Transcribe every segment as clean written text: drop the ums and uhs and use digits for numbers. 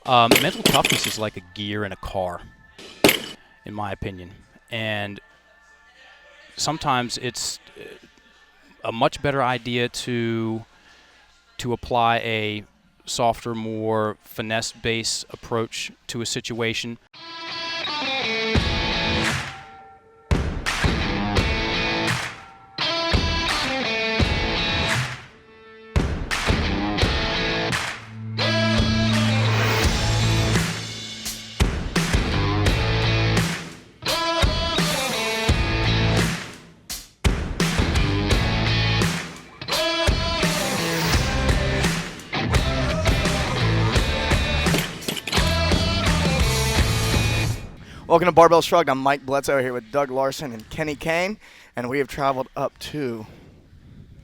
Mental toughness is like a gear in a car, in my opinion. And sometimes it's a much better idea to apply a softer, more finesse-based approach to a situation. Welcome to Barbell Shrugged. I'm Mike Bledsoe here with Doug Larson and Kenny Kane, and we have traveled up to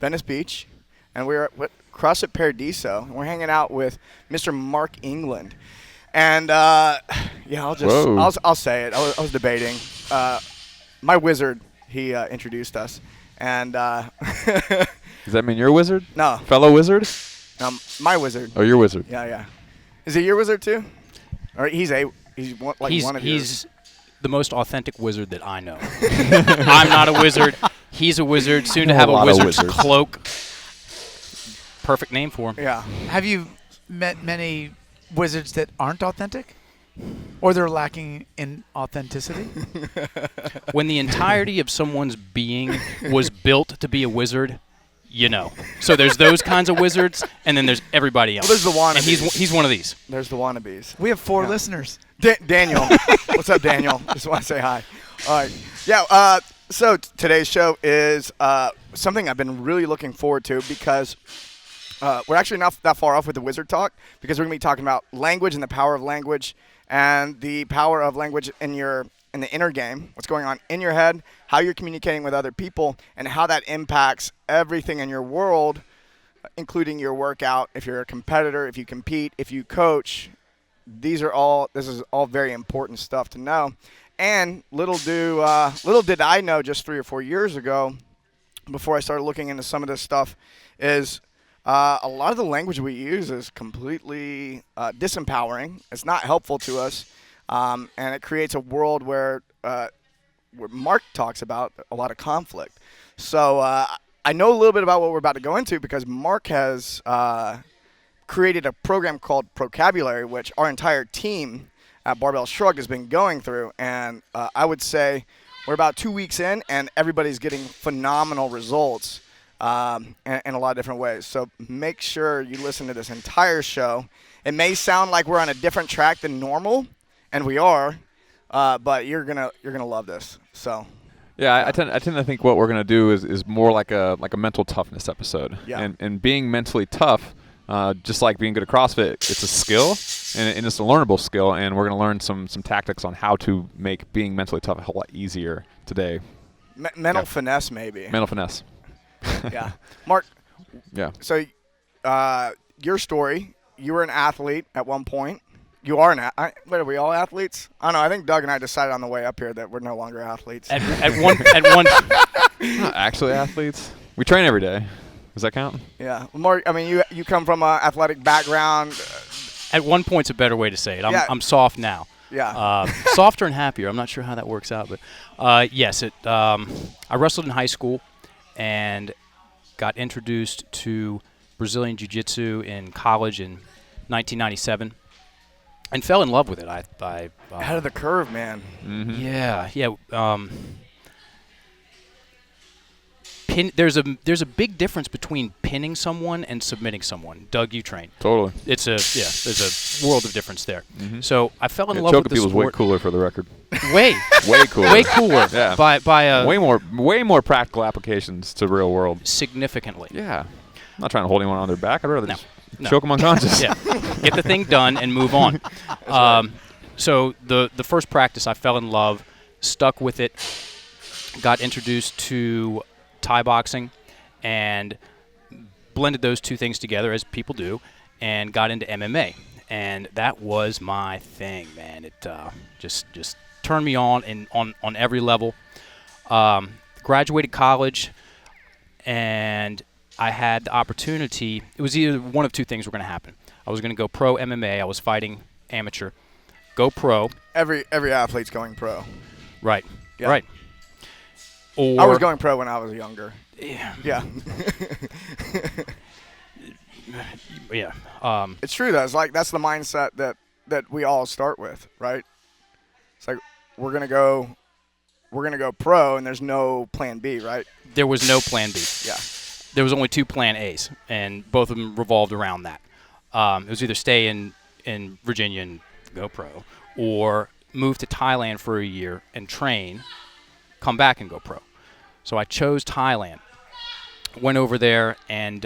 Venice Beach, and we're at CrossFit Paradiso, and we're hanging out with Mr. Mark England. And I'll say it. I was debating. My wizard, he introduced us, and does that mean you're a wizard? No, fellow wizard. My wizard. Oh, your wizard. Yeah. Is he your wizard too? Or he's one of yours. He's the most authentic wizard that I know. I'm not a wizard. He's a wizard. Soon to have a wizard's cloak. Perfect name for him. Yeah. Have you met many wizards that aren't authentic? Or they're lacking in authenticity? When the entirety of someone's being was built to be a wizard, you know. So there's those kinds of wizards, and then there's everybody else. Well, there's the wannabes. And he's one of these. There's the wannabes. We have 4 listeners. Daniel. What's up, Daniel? Just want to say hi. All right. Yeah, so today's show is something I've been really looking forward to because we're actually not that far off with the wizard talk because we're going to be talking about language and the power of language and the power of language in the inner game, what's going on in your head, how you're communicating with other people, and how that impacts everything in your world, including your workout, if you're a competitor, if you compete, if you coach. This is all very important stuff to know. And little did I know just 3 or 4 years ago, before I started looking into some of this stuff, is a lot of the language we use is completely disempowering. It's not helpful to us, and it creates a world where Mark talks about a lot of conflict. So I know a little bit about what we're about to go into because Mark has created a program called Vocabulary, which our entire team at Barbell Shrugged has been going through. And I would say we're about 2 weeks in, and everybody's getting phenomenal results in a lot of different ways. So make sure you listen to this entire show. It may sound like we're on a different track than normal, and we are, but you're gonna love this. So. Yeah, I tend to think what we're gonna do is more like a mental toughness episode. Yeah. And being mentally tough. Just like being good at CrossFit, it's a skill, and it's a learnable skill, and we're going to learn some tactics on how to make being mentally tough a whole lot easier today. Mental finesse, maybe. Mental finesse. Yeah. Mark, yeah. So your story, you were an athlete at one point. You are are we all athletes? I don't know. I think Doug and I decided on the way up here that we're no longer athletes. At one We're not actually athletes. We train every day. Does that count? Yeah. Well, Mark, I mean, you come from an athletic background. At one point's a better way to say it. I'm soft now. Yeah. Softer and happier. I'm not sure how that works out, but yes, I wrestled in high school and got introduced to Brazilian Jiu-Jitsu in college in 1997 and fell in love with it. I ahead of the curve, man. Mm-hmm. Yeah. There's a big difference between pinning someone and submitting someone. Doug, you train. Totally. There's a world of difference there. Mm-hmm. So I fell in love with the people's sport. way cooler, for the record. Way cooler. Way cooler. Yeah. By way more practical applications to real world. Significantly. Yeah. I'm not trying to hold anyone on their back. I'd rather just No. choke them unconscious. Yeah. Get the thing done and move on. Right. So the first practice, I fell in love, stuck with it, got introduced to Thai boxing, and blended those two things together, as people do, and got into MMA. And that was my thing, man. It just turned me on on every level. Graduated college, and I had the opportunity. It was either one of two things were going to happen. I was going to go pro MMA. I was fighting amateur, go pro. Every athlete's going pro. Right. Yeah. Right. Or I was going pro when I was younger. Yeah. Yeah. Yeah. It's true though. It's like that's the mindset that we all start with, right? It's like we're gonna go pro, and there's no plan B, right? There was no plan B. Yeah. There was only 2 plan A's, and both of them revolved around that. It was either stay in Virginia and go pro, or move to Thailand for a year and train, come back and go pro. So I chose Thailand. Went over there and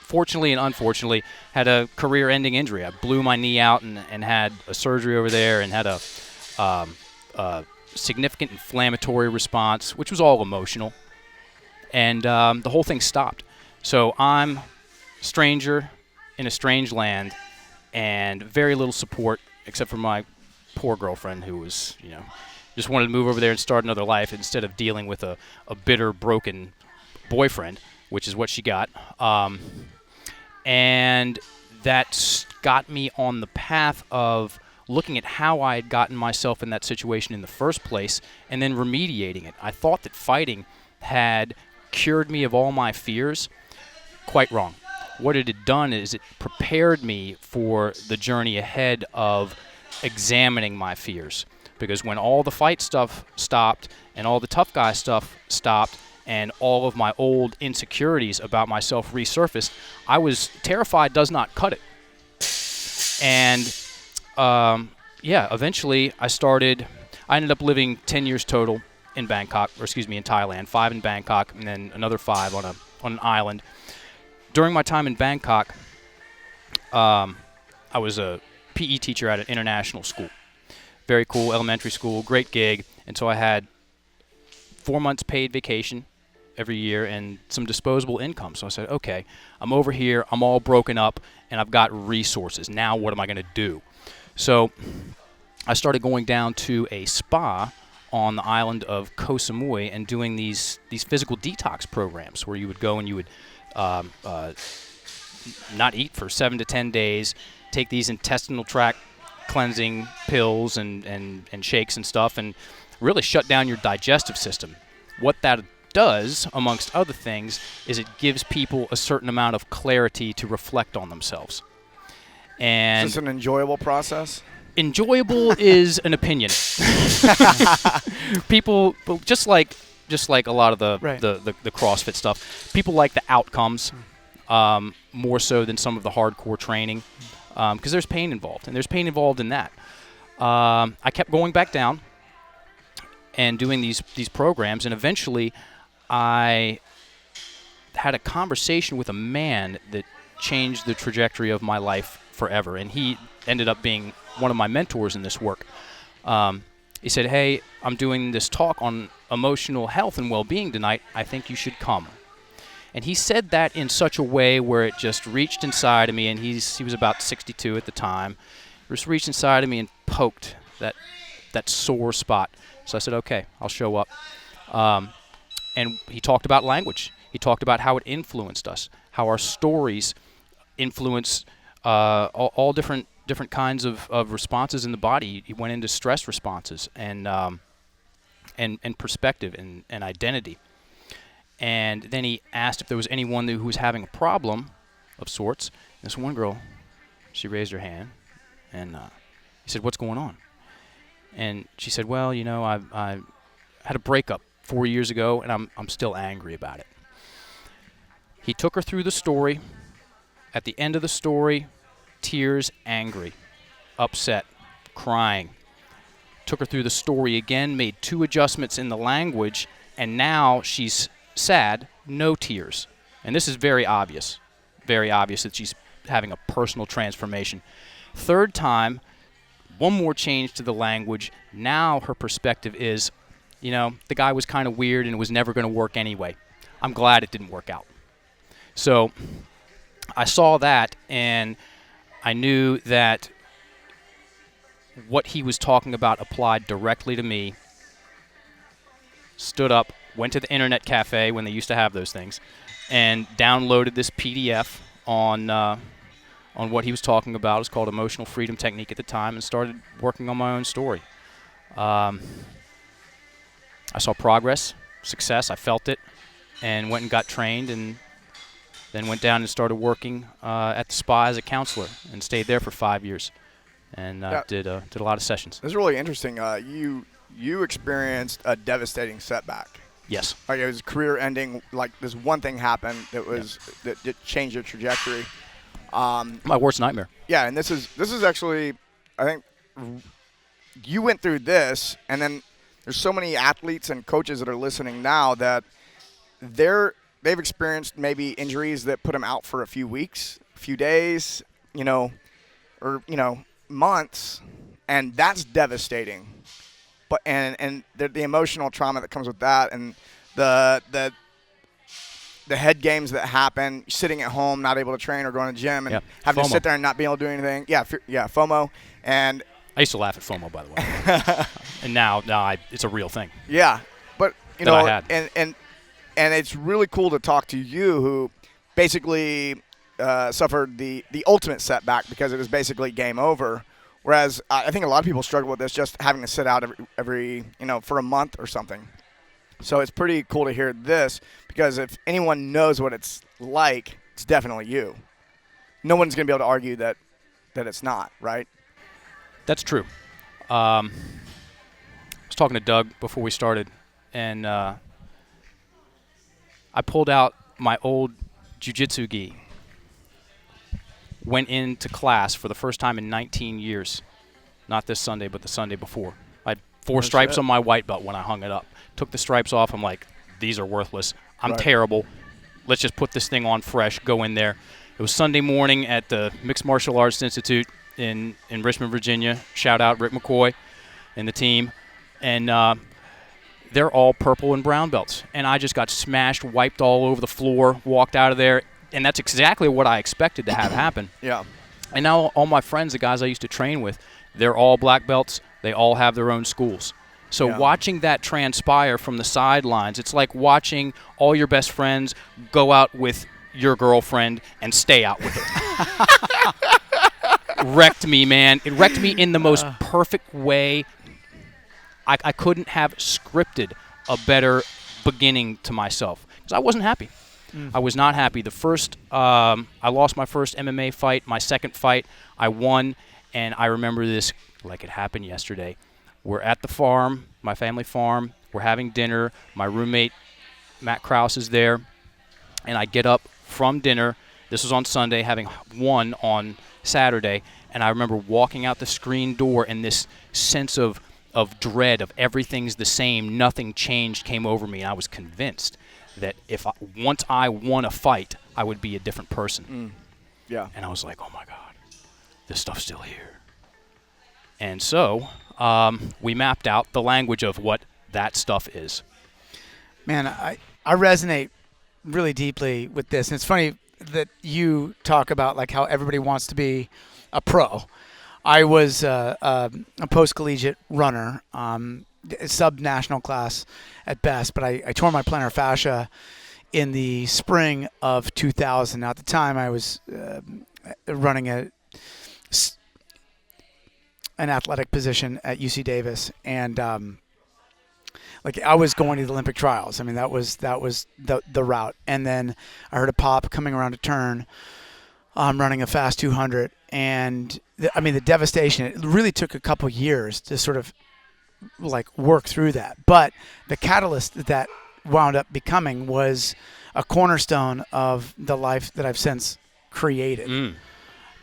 fortunately and unfortunately had a career-ending injury. I blew my knee out and had a surgery over there and had a significant inflammatory response, which was all emotional. And the whole thing stopped. So I'm a stranger in a strange land and very little support except for my poor girlfriend who was, just wanted to move over there and start another life instead of dealing with a bitter, broken boyfriend, which is what she got. And that got me on the path of looking at how I had gotten myself in that situation in the first place and then remediating it. I thought that fighting had cured me of all my fears. Quite wrong. What it had done is it prepared me for the journey ahead of examining my fears. Because when all the fight stuff stopped and all the tough guy stuff stopped and all of my old insecurities about myself resurfaced, I was terrified does not cut it. And eventually I ended up living 10 years total in Bangkok, in Thailand, 5 in Bangkok, and then another 5 on an island. During my time in Bangkok, I was a PE teacher at an international school. Very cool elementary school, great gig. And so I had 4 months paid vacation every year and some disposable income. So I said, okay, I'm over here, I'm all broken up, and I've got resources. Now what am I going to do? So I started going down to a spa on the island of Koh Samui and doing these physical detox programs where you would go and you would not eat for 7 to 10 days, take these intestinal tract cleansing pills and shakes and stuff, and really shut down your digestive system. What that does, amongst other things, is it gives people a certain amount of clarity to reflect on themselves. And Is this an enjoyable process? Enjoyable is an opinion. People, just like a lot of the CrossFit stuff, people like the outcomes more so than some of the hardcore training because there's pain involved, and there's pain involved in that. I kept going back down and doing these programs, and eventually I had a conversation with a man that changed the trajectory of my life forever, and he ended up being one of my mentors in this work. He said, hey, I'm doing this talk on emotional health and well-being tonight. I think you should come. And he said that in such a way where it just reached inside of me, and he was about 62 at the time. It just reached inside of me and poked that sore spot. So I said, okay, I'll show up. And he talked about language. He talked about how it influenced us, how our stories influence all different kinds of responses in the body. He went into stress responses and perspective and identity. And then he asked if there was anyone who was having a problem of sorts. And this one girl, she raised her hand, and he said, what's going on? And she said, well, I had a breakup 4 years ago, and I'm still angry about it. He took her through the story. At the end of the story, tears, angry, upset, crying. Took her through the story again, made 2 adjustments in the language, and now she's sad, no tears. And this is very obvious that she's having a personal transformation. 3rd time, one more change to the language. Now her perspective is, the guy was kind of weird and it was never going to work anyway. I'm glad it didn't work out. So I saw that, and I knew that what he was talking about applied directly to me. Stood up, went to the internet cafe when they used to have those things, and downloaded this PDF on on what he was talking about. It was called Emotional Freedom Technique at the time, and started working on my own story. I saw progress, success. I felt it, and went and got trained, and then went down and started working at the spa as a counselor, and stayed there for 5 years, and did a lot of sessions. This is really interesting. You experienced a devastating setback. Yes. Like it was career-ending. Like this one thing happened that changed your trajectory. My worst nightmare. Yeah, and this is actually, I think, you went through this, and then there's so many athletes and coaches that are listening now that they've experienced maybe injuries that put them out for a few weeks, a few days, or months, and that's devastating. But and the emotional trauma that comes with that, and the head games that happen, sitting at home, not able to train or going to the gym, and having to sit there and not being able to do anything. Yeah, FOMO. And I used to laugh at FOMO, by the way, and now it's a real thing. Yeah, but I had. and it's really cool to talk to you, who basically suffered the ultimate setback because it was basically game over. Whereas I think a lot of people struggle with this, just having to sit out every for a month or something. So it's pretty cool to hear this, because if anyone knows what it's like, it's definitely you. No one's going to be able to argue that it's not, right? That's true. I was talking to Doug before we started, and I pulled out my old jiu-jitsu gi. Went into class for the first time in 19 years. Not this Sunday, but the Sunday before. I had 4 stripes on my white belt when I hung it up. Took the stripes off. I'm like, these are worthless. I'm terrible. Let's just put this thing on fresh, go in there. It was Sunday morning at the Mixed Martial Arts Institute in Richmond, Virginia. Shout out Rick McCoy and the team. And they're all purple and brown belts. And I just got smashed, wiped all over the floor, walked out of there. And that's exactly what I expected to have happen. Yeah. And now all my friends, the guys I used to train with, they're all black belts. They all have their own schools. So watching that transpire from the sidelines, it's like watching all your best friends go out with your girlfriend and stay out with her. Wrecked me, man. It wrecked me in the most perfect way. I couldn't have scripted a better beginning to myself, because I wasn't happy. I was not happy. The first, I lost my first MMA fight. My second fight, I won, and I remember this like it happened yesterday. We're at the farm, my family farm. We're having dinner. My roommate, Matt Krause, is there, and I get up from dinner. This was on Sunday, having won on Saturday, and I remember walking out the screen door, and this sense of dread of everything's the same, nothing changed, came over me, and I was convinced that once I won a fight, I would be a different person. Yeah. And I was like, oh my God, this stuff's still here. And so we mapped out the language of what that stuff is. Man, I resonate really deeply with this. And it's funny that you talk about like how everybody wants to be a pro. I was a post-collegiate runner, sub-national class at best, but I tore my plantar fascia in the spring of 2000. Now, at the time, I was running an athletic position at UC Davis, and like I was going to the Olympic trials. I mean, that was the route. And then I heard a pop coming around a turn. I'm running a fast 200, and the devastation. It really took a couple years to sort of like work through that. But the catalyst that wound up becoming was a cornerstone of the life that I've since created.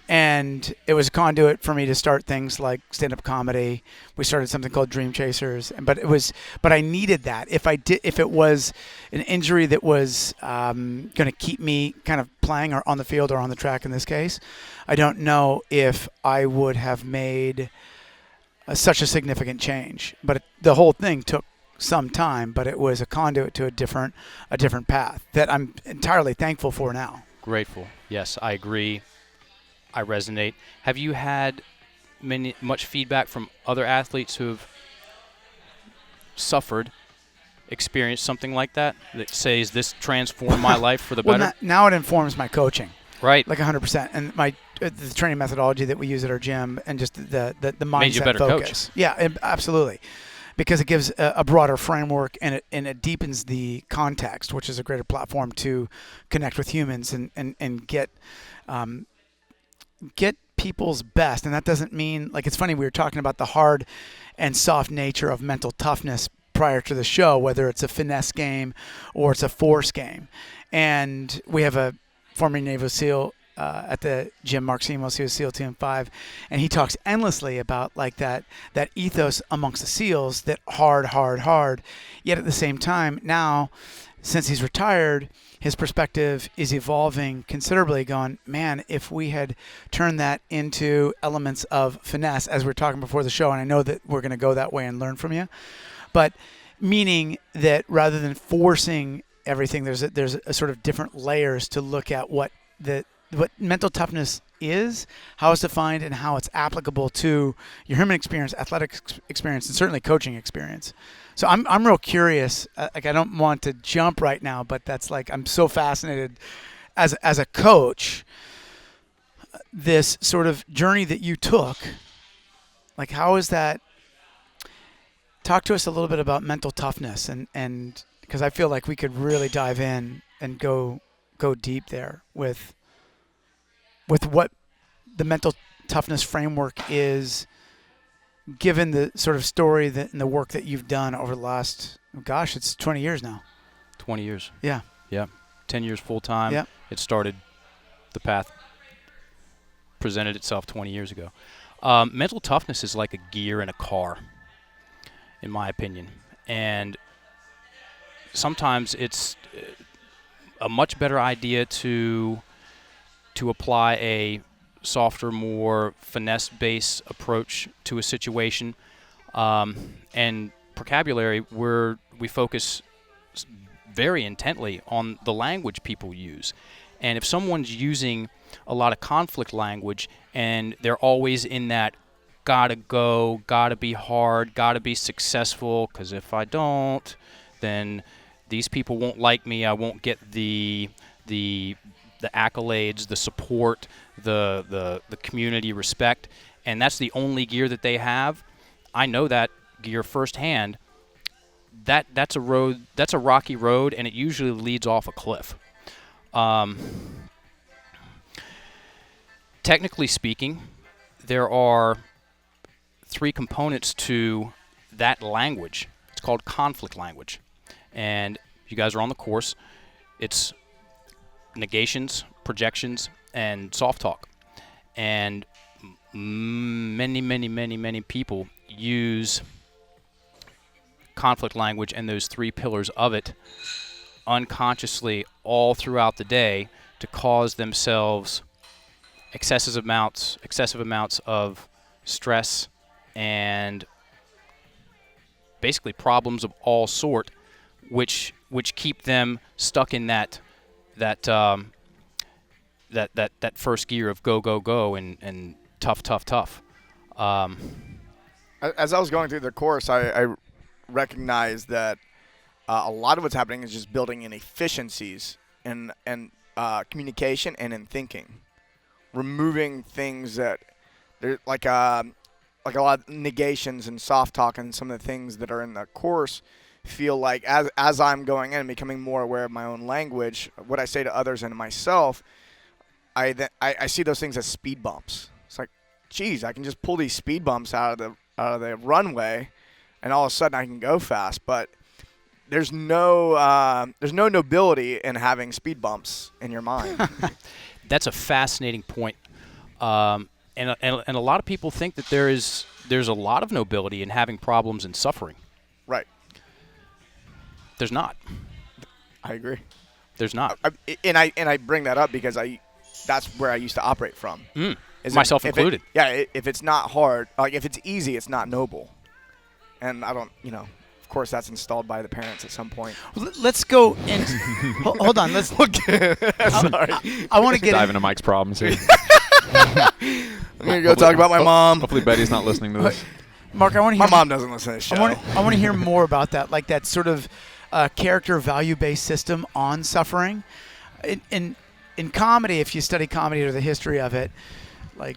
And it was a conduit for me to start things like stand-up comedy. We started something called Dream Chasers, but I needed that. If it was an injury that was going to keep me kind of playing or on the field or on the track in this case, I don't know if I would have made such a significant change. But the whole thing took some time, but it was a conduit to a different path that I'm entirely thankful for now. Grateful. Yes, I agree. I resonate. Have you had much feedback from other athletes who have experienced something like that says this transformed my life for the better? Now it informs my coaching. Right. Like 100%. And my the training methodology that we use at our gym, and just the mindset Made you a better focus. coach. Yeah, absolutely, because it gives a broader framework, and it deepens the context, which is a greater platform to connect with humans and get people's best. And that doesn't mean, like, it's funny, we were talking about the hard and soft nature of mental toughness prior to the show, whether it's a finesse game or it's a force game. And we have a former Naval SEAL at the gym, Mark Simos, he was SEAL 2 and 5, and he talks endlessly about like that ethos amongst the SEALs, that hard, yet at the same time now, since he's retired, his perspective is evolving considerably, going, man, if we had turned that into elements of finesse, as we were talking before the show, and I know that we're going to go that way and learn from you, but meaning that rather than forcing everything, there's a sort of different layers to look at what mental toughness is, how it's defined, and how it's applicable to your human experience, athletic experience, and certainly coaching experience. So I'm real curious. Like, I don't want to jump right now, but that's like, I'm so fascinated as a coach, this sort of journey that you took. Like, how is that? Talk to us a little bit about mental toughness, and because I feel like we could really dive in and go deep there with what the mental toughness framework is, given the sort of story and the work that you've done over the last, gosh, it's 20 years now. 20 years. Yeah. Yeah. 10 years full time. Yeah. It started, the path presented itself 20 years ago. Mental toughness is like a gear in a car, in my opinion. And sometimes it's a much better idea to apply a softer, more finesse-based approach to a situation. And vocabulary, we focus very intently on the language people use. And if someone's using a lot of conflict language and they're always in that gotta go, gotta be hard, gotta be successful, because if I don't, then these people won't like me, I won't get the accolades, the support, the community respect, and that's the only gear that they have. I know that gear firsthand. That's a road, that's a rocky road, and it usually leads off a cliff. Technically speaking, there are 3 components to that language. It's called conflict language. And if you guys are on the course, it's negations, projections, and soft talk. And many people use conflict language and those 3 pillars of it unconsciously all throughout the day to cause themselves excessive amounts of stress and basically problems of all sort, which keep them stuck in that first gear of go and tough. As I was going through the course, I recognized that a lot of what's happening is just building in efficiencies in communication and in thinking, removing things that they're like a lot of negations and soft talk, and some of the things that are in the course feel like as I'm going in and becoming more aware of my own language, what I say to others and to myself, I see those things as speed bumps. It's like, geez, I can just pull these speed bumps out of the runway, and all of a sudden I can go fast. But there's no nobility in having speed bumps in your mind. That's a fascinating point, and a lot of people think that there's a lot of nobility in having problems and suffering. Right. There's not. I agree. There's not. I bring that up because that's where I used to operate from. Myself included. If it's not hard, like if it's easy, it's not noble. And I don't, of course that's installed by the parents at some point. Let's go and hold on. Let's Sorry. I want to get dive into Mike's problems here. I'm gonna go talk about my mom. Hopefully Betty's not listening to this. Mark, I want to hear. My mom doesn't listen to this show. I want to hear more about that, like that sort of character value-based system on suffering. In comedy, if you study comedy or the history of it, like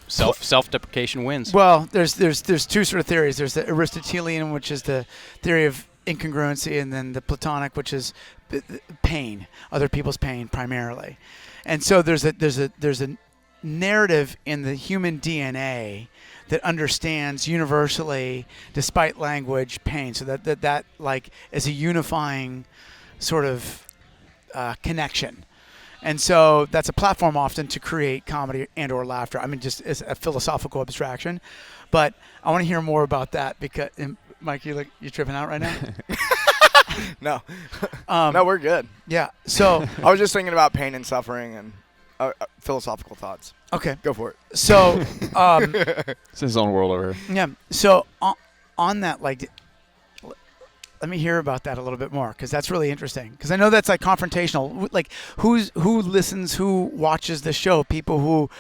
Self-deprecation wins. Well, there's two sort of theories. There's the Aristotelian, which is the theory of incongruency, and then the Platonic, which is pain, other people's pain primarily. And so there's a narrative in the human DNA that understands universally, despite language, pain. So that like is a unifying sort of connection. And so that's a platform often to create comedy and or laughter. I mean, just as a philosophical abstraction. But I want to hear more about that because, Mike, you tripping out right now? No. No, we're good. Yeah. So I was just thinking about pain and suffering and philosophical thoughts. Okay. Go for it. So It's his own world over here. yeah. So on that, like, let me hear about that a little bit more, because that's really interesting. Because I know that's like confrontational. Like, who listens, who watches the show? People who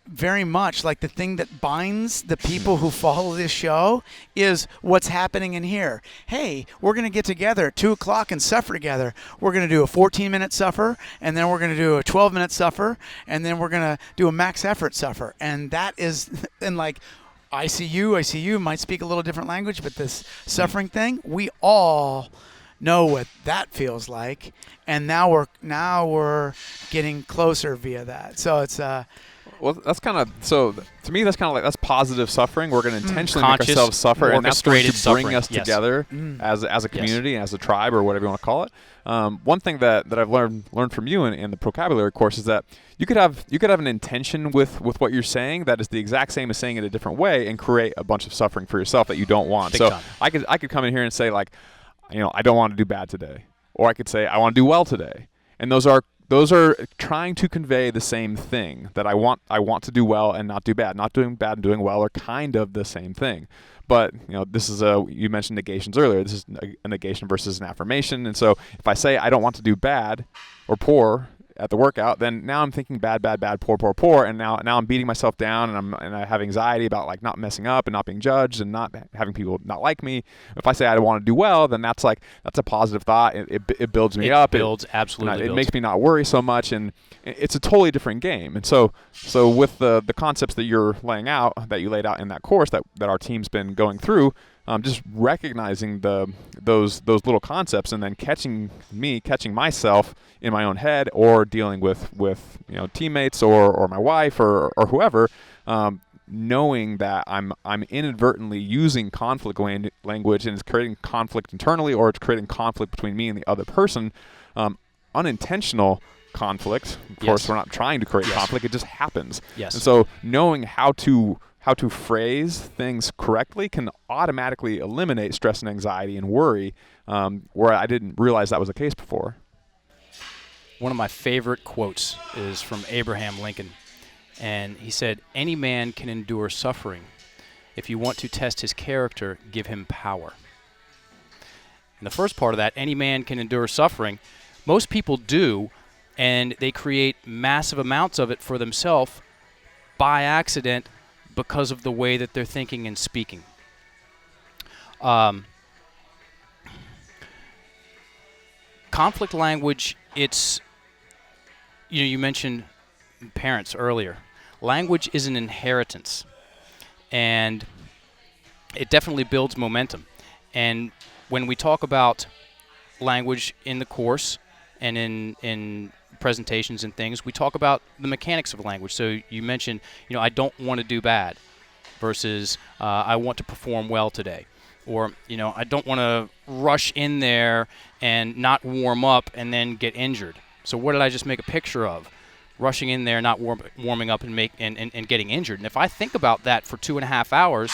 very much like the thing that binds the people who follow this show is what's happening in here. Hey, we're going to get together at 2 o'clock and suffer together. We're going to do a 14-minute suffer, and then we're going to do a 12-minute suffer, and then we're going to do a max effort suffer. And that is, and like, ICU might speak a little different language, but this suffering thing, we all know what that feels like, and now we're getting closer via that. So it's Well, that's kind of to me. That's kind of like that's positive suffering. We're going to intentionally make Conscious, ourselves suffer, and that's going to orchestrated bring us suffering. Yes. together as a community, as a tribe, or whatever you want to call it. One thing that I've learned from you in the vocabulary course is that you could have an intention with what you're saying that is the exact same as saying it a different way, and create a bunch of suffering for yourself that you don't want. Big So time. I could come in here and say, like, I don't want to do bad today, or I could say I want to do well today, and those are trying to convey the same thing, that I want to do well and not do bad. Not doing bad and doing well are kind of the same thing. But this is you mentioned negations earlier. This is a negation versus an affirmation. And so if I say I don't want to do bad or poor at the workout, then now I'm thinking bad, poor, and now I'm beating myself down, and I have anxiety about like not messing up and not being judged and not having people not like me. If I say I want to do well, then that's a positive thought. It builds me up. It makes me not worry so much, and it's a totally different game. And so with the concepts that you're laying out, that you laid out in that course that our team's been going through, just recognizing those little concepts, and then catching myself in my own head, or dealing with teammates or my wife or whoever, knowing that I'm inadvertently using conflict language, and it's creating conflict internally, or it's creating conflict between me and the other person, unintentional conflict. Of course, we're not trying to create conflict; it just happens. Yes. And so knowing how to phrase things correctly can automatically eliminate stress and anxiety and worry, where I didn't realize that was the case before. One of my favorite quotes is from Abraham Lincoln, and he said, "Any man can endure suffering. If you want to test his character, give him power." And the first part of that, any man can endure suffering, most people do, and they create massive amounts of it for themselves by accident, because of the way that they're thinking and speaking. Conflict language, it's, you mentioned parents earlier. Language is an inheritance, and it definitely builds momentum. And when we talk about language in the course and in presentations and things, we talk about the mechanics of language. So you mentioned, I don't want to do bad versus I want to perform well today. Or, I don't want to rush in there and not warm up and then get injured. So what did I just make a picture of? Rushing in there, not warming up and getting injured. And if I think about that for 2.5 hours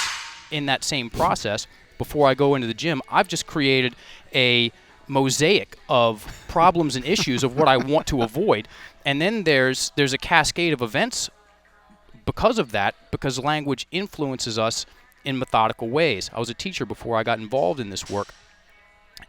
in that same process before I go into the gym, I've just created a mosaic of problems and issues of what I want to avoid, and then there's a cascade of events because of that, because language influences us in methodical ways. I was a teacher before I got involved in this work,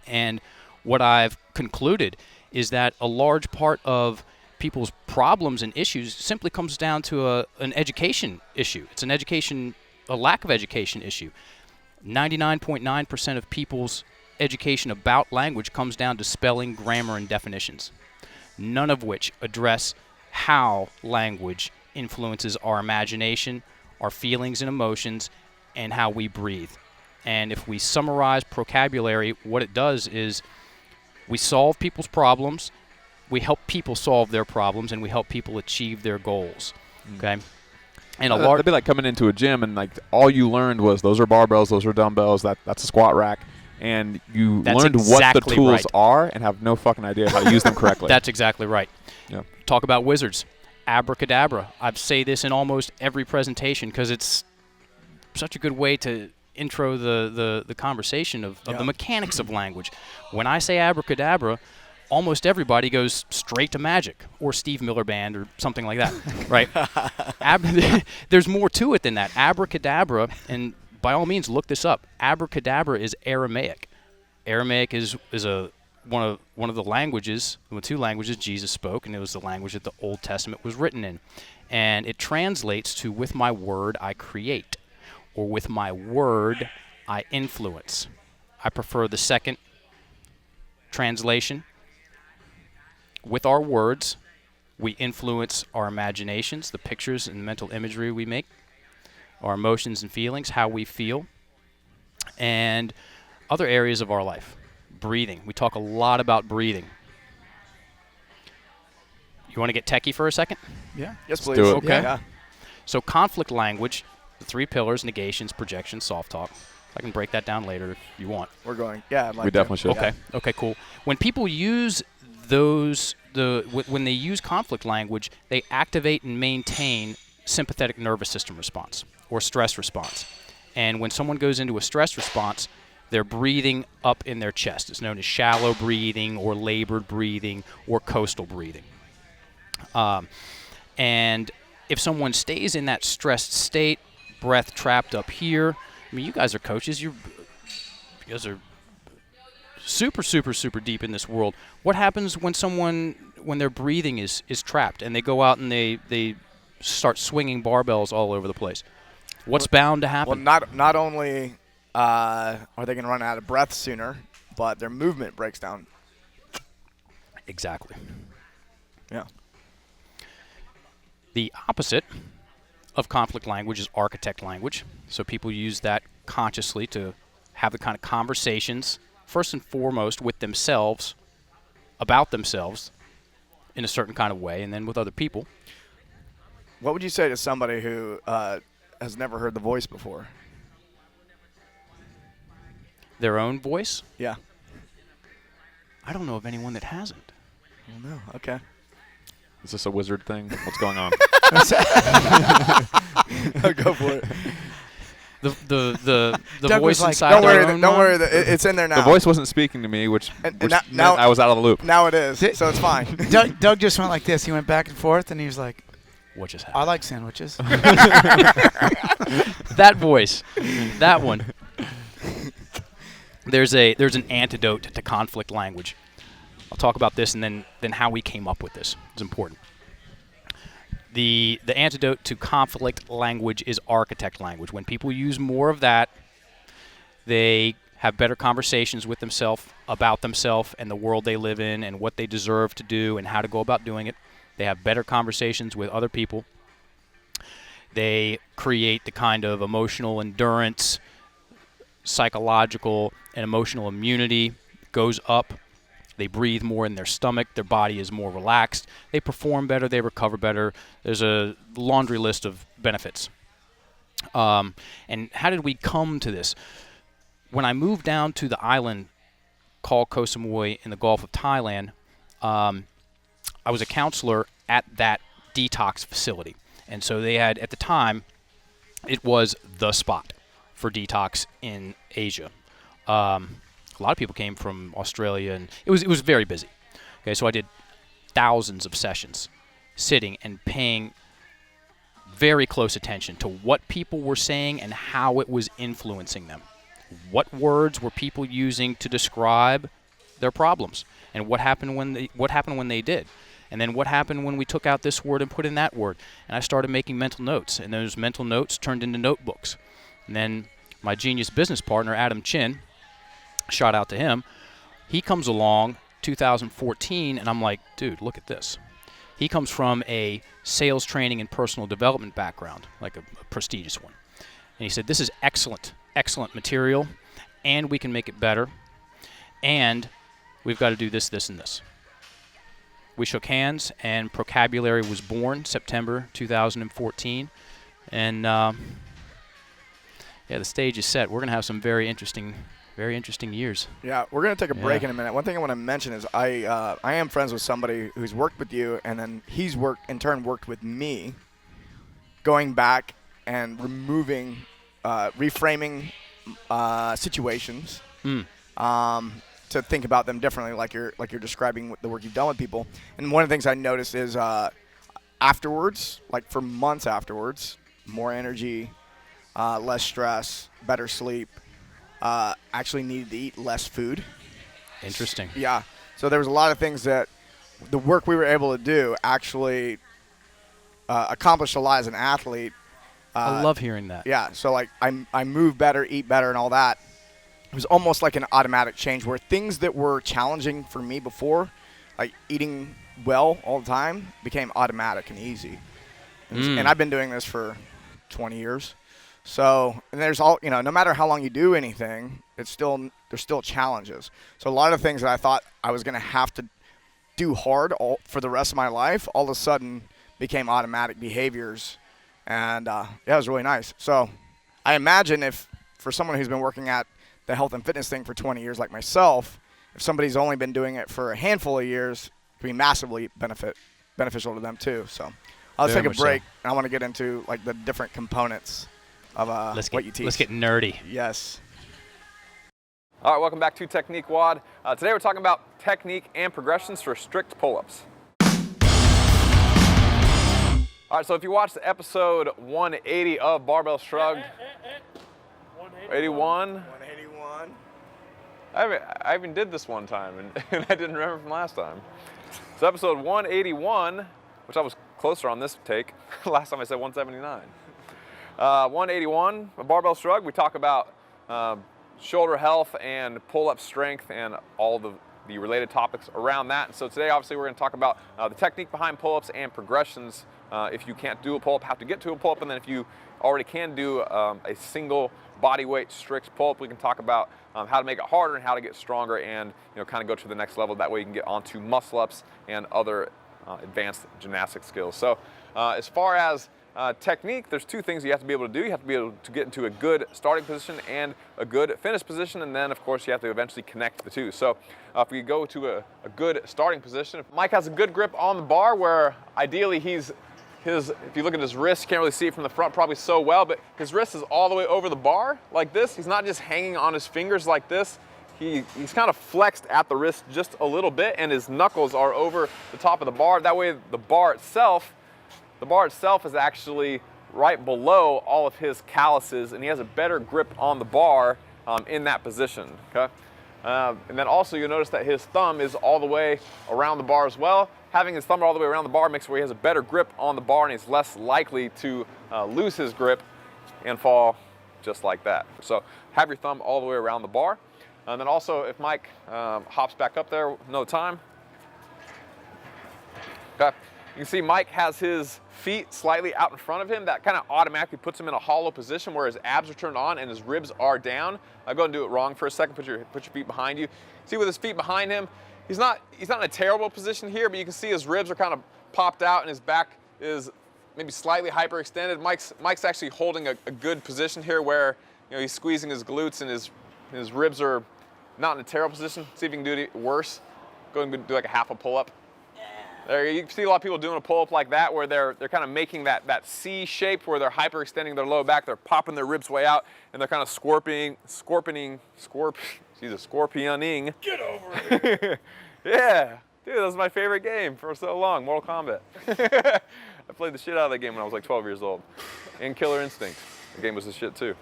and what I've concluded is that a large part of people's problems and issues simply comes down to an education issue. It's a lack of education issue. 99.9% of people's education about language comes down to spelling, grammar, and definitions, none of which address how language influences our imagination, our feelings and emotions, and how we breathe. And if we summarize vocabulary, what it does is we solve people's problems, we help people solve their problems, and we help people achieve their goals. Okay? And That'd be like coming into a gym and like all you learned was those are barbells, those are dumbbells, that's a squat rack, and you learned what the tools are and have no fucking idea how to use them correctly. That's exactly right. Yeah. Talk about wizards. Abracadabra. I say this in almost every presentation because it's such a good way to intro the conversation of the mechanics of language. When I say abracadabra, almost everybody goes straight to magic or Steve Miller Band or something like that, right? There's more to it than that. Abracadabra, and by all means look this up. Abracadabra is Aramaic. Aramaic is one of the languages, the two languages Jesus spoke, and it was the language that the Old Testament was written in. And it translates to "with my word I create," or "with my word I influence." I prefer the second translation. With our words, we influence our imaginations, the pictures and mental imagery we make, our emotions and feelings, how we feel, and other areas of our life. Breathing. We talk a lot about breathing. You want to get techie for a second? Yeah. Yes, please. do it. Okay. Yeah. So conflict language, the 3 pillars: negations, projections, soft talk. I can break that down later if you want. We're going. Yeah, I'd like We to. definitely should. Okay. Okay, cool. When people use when they use conflict language, they activate and maintain sympathetic nervous system response or stress response. And when someone goes into a stress response, they're breathing up in their chest. It's known as shallow breathing or labored breathing or coastal breathing. And if someone stays in that stressed state, breath trapped up here, I mean, you guys are coaches. You guys are super, super, super deep in this world. What happens when their breathing is trapped and they go out and they start swinging barbells all over the place? What's bound to happen? Well, not only are they going to run out of breath sooner, but their movement breaks down. Exactly. Yeah. The opposite of conflict language is architect language. So people use that consciously to have the kind of conversations, first and foremost, with themselves, about themselves, in a certain kind of way, and then with other people. What would you say to somebody who has never heard the voice before? Their own voice? Yeah. I don't know of anyone that hasn't. Oh, no. Okay. Is this a wizard thing? What's going on? Go for it. The Doug voice was like, inside Don't their worry. own Don't mind? worry. It's in there now. The voice wasn't speaking to me, which And meant now I was out of the loop. Now it is, so it's fine. Doug just went like this. He went back and forth, and he was like, What just I happened? like sandwiches. That voice. That one. There's an antidote to conflict language. I'll talk about this and then how we came up with this. It's important. The antidote to conflict language is architect language. When people use more of that, they have better conversations with themselves, about themselves and the world they live in and what they deserve to do and how to go about doing it. They have better conversations with other people. They create the kind of emotional endurance, psychological and emotional immunity goes up. They breathe more in their stomach. Their body is more relaxed. They perform better. They recover better. There's a laundry list of benefits. And how did we come to this? When I moved down to the island called Koh Samui in the Gulf of Thailand, I was a counselor at that detox facility. And so they had, at the time, it was the spot for detox in Asia. A lot of people came from Australia, and it was very busy. Okay, so I did thousands of sessions, sitting and paying very close attention to what people were saying and how it was influencing them. What words were people using to describe their problems, and what happened when they did, and then what happened when we took out this word and put in that word. And I started making mental notes, and those mental notes turned into notebooks. And then my genius business partner, Adam Chin, shout out to him, he comes along 2014, and I'm like, dude, look at this. He comes from a sales training and personal development background, like a prestigious one. And he said, this is excellent material, and we can make it better, and we've got to do this, this, and this. We shook hands, and Procabulary was born September 2014. And, yeah, the stage is set. We're going to have some very interesting years. Yeah, we're going to take a break in a minute. One thing I want to mention is I am friends with somebody who's worked with you, and then he's in turn worked with me, going back and removing, reframing situations to think about them differently, like you're describing the work you've done with people. And one of the things I noticed is afterwards, like for months afterwards, more energy, less stress, better sleep. Actually needed to eat less food. Interesting. Yeah. So there was a lot of things that the work we were able to do actually accomplished a lot as an athlete. I love hearing that. Yeah. So like I move better, eat better, and all that. It was almost like an automatic change where things that were challenging for me before, like eating well all the time, became automatic and easy. And I've been doing this for 20 years. So, and there's no matter how long you do anything, there's still challenges. So a lot of things that I thought I was going to have to do hard for the rest of my life, all of a sudden became automatic behaviors. And yeah, it was really nice. So I imagine if for someone who's been working at the health and fitness thing for 20 years like myself, if somebody's only been doing it for a handful of years, it can be massively beneficial to them too. So let's take a break, and I want to get into like the different components of what you teach. Let's get nerdy. Yes. All right, welcome back to Technique WOD. Today we're talking about technique and progressions for strict pull-ups. All right, so if you watched episode 180 of Barbell Shrugged, 81. 181. I even did this one time, and I didn't remember from last time. So episode 181, which I was closer on this take. Last time I said 179. 181, a Barbell Shrugged. We talk about shoulder health and pull-up strength and all the related topics around that. And so today, obviously, we're going to talk about the technique behind pull-ups and progressions. If you can't do a pull-up, how to get to a pull-up, and then if you already can do a single body weight strict pull-up, we can talk about how to make it harder and how to get stronger and kind of go to the next level. That way you can get onto muscle-ups and other advanced gymnastic skills. So as far as technique, there's two things you have to be able to do. You have to be able to get into a good starting position and a good finish position, and then of course you have to eventually connect the two. So if we go to a good starting position, if Mike has a good grip on the bar, where ideally if you look at his wrist, you can't really see it from the front probably so well, but his wrist is all the way over the bar like this. He's not just hanging on his fingers like this. He's kind of flexed at the wrist just a little bit, and his knuckles are over the top of the bar. That way the bar itself is actually right below all of his calluses, and he has a better grip on the bar in that position, okay? And then also you'll notice that his thumb is all the way around the bar as well. Having his thumb all the way around the bar makes it where he has a better grip on the bar, and he's less likely to lose his grip and fall just like that. So have your thumb all the way around the bar. And then also if Mike hops back up there, no time. Okay. You can see Mike has his feet slightly out in front of him. That kind of automatically puts him in a hollow position where his abs are turned on and his ribs are down. I'll go and do it wrong for a second. Put your feet behind you. See, with his feet behind him, he's not in a terrible position here, but you can see his ribs are kind of popped out and his back is maybe slightly hyperextended. Mike's actually holding a good position here where he's squeezing his glutes and his ribs are not in a terrible position. See if you can do it worse. Go and do like a half a pull-up. There, you can see a lot of people doing a pull-up like that where they're kind of making that C shape where they're hyperextending their low back, they're popping their ribs way out, and they're kind of scorpioning. Get over it. Yeah, dude, that was my favorite game for so long, Mortal Kombat. I played the shit out of that game when I was like 12 years old. And Killer Instinct. The game was the shit too.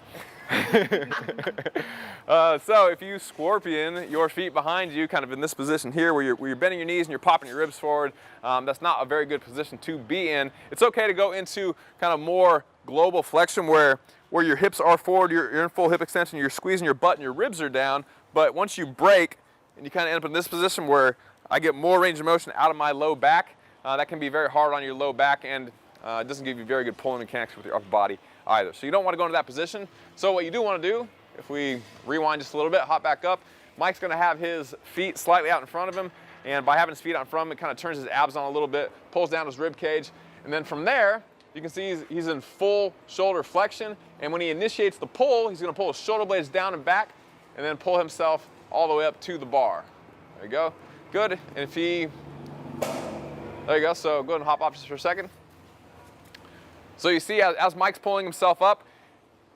So if you scorpion your feet behind you, kind of in this position here where you're bending your knees and you're popping your ribs forward, that's not a very good position to be in. It's okay to go into kind of more global flexion where your hips are forward, you're in full hip extension, you're squeezing your butt and your ribs are down, but once you break and you kind of end up in this position where I get more range of motion out of my low back, that can be very hard on your low back, and it doesn't give you very good pulling mechanics with your upper body either. So you don't want to go into that position. So what you do want to do, if we rewind just a little bit, hop back up, Mike's going to have his feet slightly out in front of him, and by having his feet out in front of him, it kind of turns his abs on a little bit, pulls down his rib cage, and then from there, you can see he's in full shoulder flexion, and when he initiates the pull, he's going to pull his shoulder blades down and back, and then pull himself all the way up to the bar. There you go. Good. And if he, there you go. So go ahead and hop off just for a second. So you see, as Mike's pulling himself up,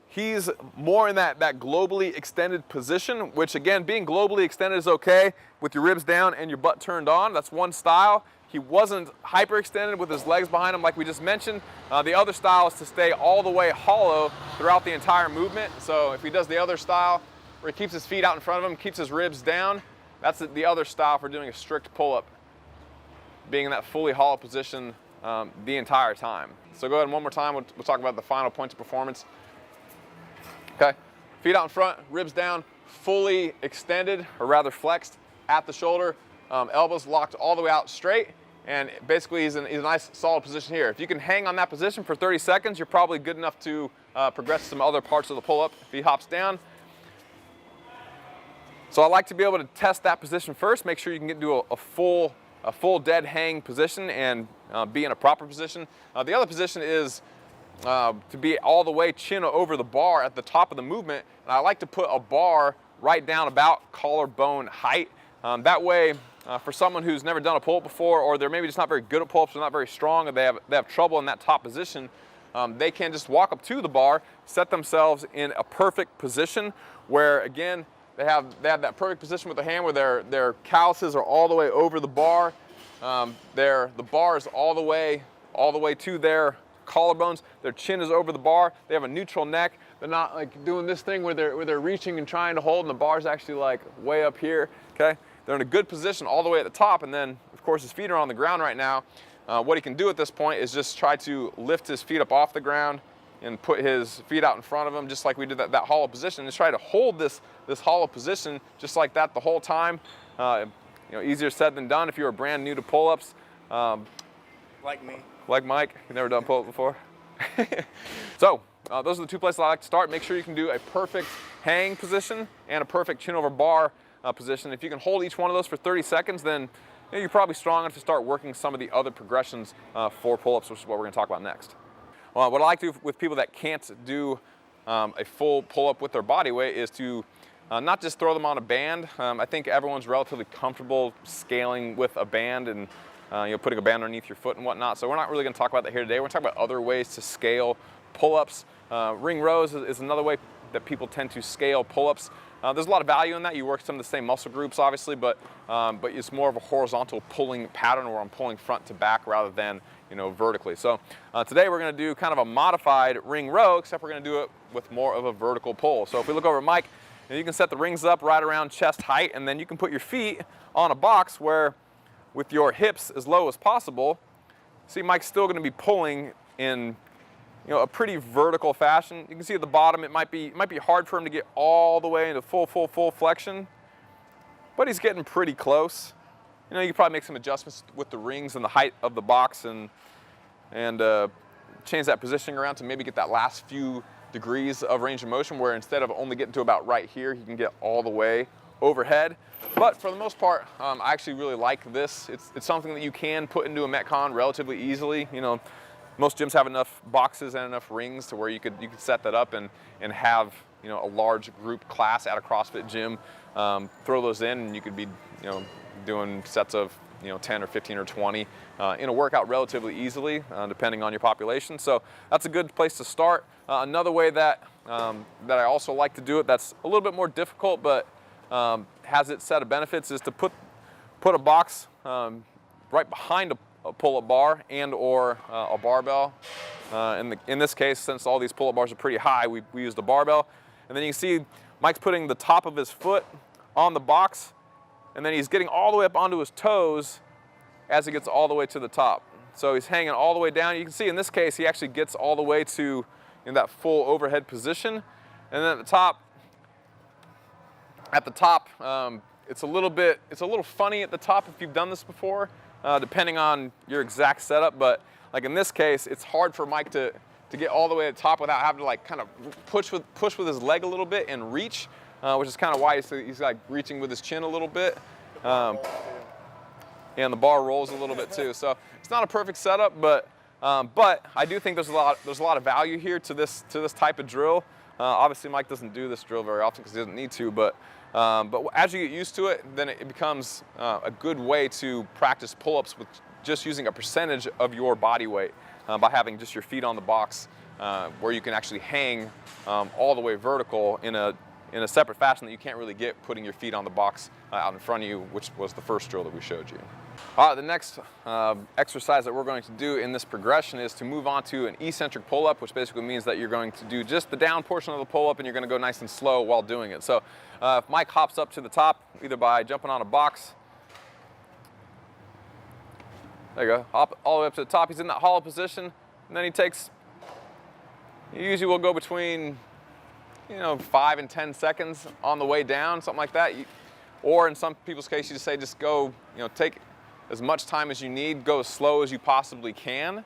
he's more in that globally extended position, which again, being globally extended is okay with your ribs down and your butt turned on. That's one style. He wasn't hyperextended with his legs behind him like we just mentioned. The other style is to stay all the way hollow throughout the entire movement. So if he does the other style where he keeps his feet out in front of him, keeps his ribs down, that's the other style for doing a strict pull-up, being in that fully hollow position the entire time. So go ahead and one more time, we'll talk about the final points of performance. Okay, feet out in front, ribs down, fully extended, or rather flexed at the shoulder, elbows locked all the way out straight, and basically he's in a nice solid position here. If you can hang on that position for 30 seconds, you're probably good enough to progress to some other parts of the pull-up. If he hops down, so I like to be able to test that position first, make sure you can get into a full dead hang position and be in a proper position. The other position is to be all the way chin over the bar at the top of the movement, and I like to put a bar right down about collarbone height. That way, for someone who's never done a pull-up before, or they're maybe just not very good at pull-ups, they're not very strong, or they have trouble in that top position, they can just walk up to the bar, set themselves in a perfect position where, again, they have that perfect position with the hand where their calluses are all the way over the bar. The bar is all the way to their collarbones. Their chin is over the bar. They have a neutral neck. They're not like doing this thing where they're reaching and trying to hold, and the bar's actually like way up here. Okay, they're in a good position all the way at the top, and then of course his feet are on the ground right now. What he can do at this point is just try to lift his feet up off the ground and put his feet out in front of him, just like we did that hollow position. Just try to hold this hollow position just like that the whole time. Easier said than done if you were brand new to pull-ups. Like me. Like Mike, you've never done pull-ups before. So those are the two places I like to start. Make sure you can do a perfect hang position and a perfect chin over bar position. If you can hold each one of those for 30 seconds, then you're probably strong enough to start working some of the other progressions for pull-ups, which is what we're going to talk about next. What I like to do with people that can't do a full pull-up with their body weight is to not just throw them on a band. I think everyone's relatively comfortable scaling with a band and putting a band underneath your foot and whatnot. So we're not really going to talk about that here today. We're going to talk about other ways to scale pull-ups. Ring rows is another way that people tend to scale pull-ups. There's a lot of value in that. You work some of the same muscle groups, obviously, but it's more of a horizontal pulling pattern where I'm pulling front to back rather than vertically. So today we're going to do kind of a modified ring row, except we're going to do it with more of a vertical pull. So if we look over at Mike, you can set the rings up right around chest height, and then you can put your feet on a box where, with your hips as low as possible, see Mike's still going to be pulling in a pretty vertical fashion. You can see at the bottom it might be hard for him to get all the way into full flexion, but he's getting pretty close. You can probably make some adjustments with the rings and the height of the box and change that positioning around to maybe get that last few degrees of range of motion where instead of only getting to about right here, he can get all the way overhead. But for the most part, I actually really like this. It's something that you can put into a Metcon relatively easily. Most gyms have enough boxes and enough rings to where you could set that up and have a large group class at a CrossFit gym. Throw those in, and you could be doing sets of 10 or 15 or 20 in a workout relatively easily, depending on your population. So that's a good place to start. Another way that I also like to do it, that's a little bit more difficult, but has its set of benefits, is to put a box right behind a pull-up bar and or a barbell. In this case, since all these pull-up bars are pretty high, we used a barbell. And then you can see Mike's putting the top of his foot on the box, and then he's getting all the way up onto his toes as he gets all the way to the top. So he's hanging all the way down. You can see in this case, he actually gets all the way to that full overhead position. And then at the top, it's a little funny at the top if you've done this before. depending on your exact setup. But like in this case, it's hard for Mike to get all the way to the top without having to like kind of push with his leg a little bit and reach, which is kind of why he's like reaching with his chin a little bit. And the bar rolls a little bit too. So it's not a perfect setup, but I do think there's a lot of value here to this type of drill. Obviously, Mike doesn't do this drill very often because he doesn't need to, but as you get used to it, then it becomes a good way to practice pull-ups with just using a percentage of your body weight by having just your feet on the box, where you can actually hang all the way vertical in a separate fashion that you can't really get putting your feet on the box out in front of you, which was the first drill that we showed you. All right, the next exercise that we're going to do in this progression is to move on to an eccentric pull-up, which basically means that you're going to do just the down portion of the pull-up and you're going to go nice and slow while doing it. So if Mike hops up to the top, either by jumping on a box, there you go, hop all the way up to the top, he's in that hollow position, and then he usually will go between 5 and 10 seconds on the way down, something like that. Or in some people's case, you just say, just go, take as much time as you need, go as slow as you possibly can.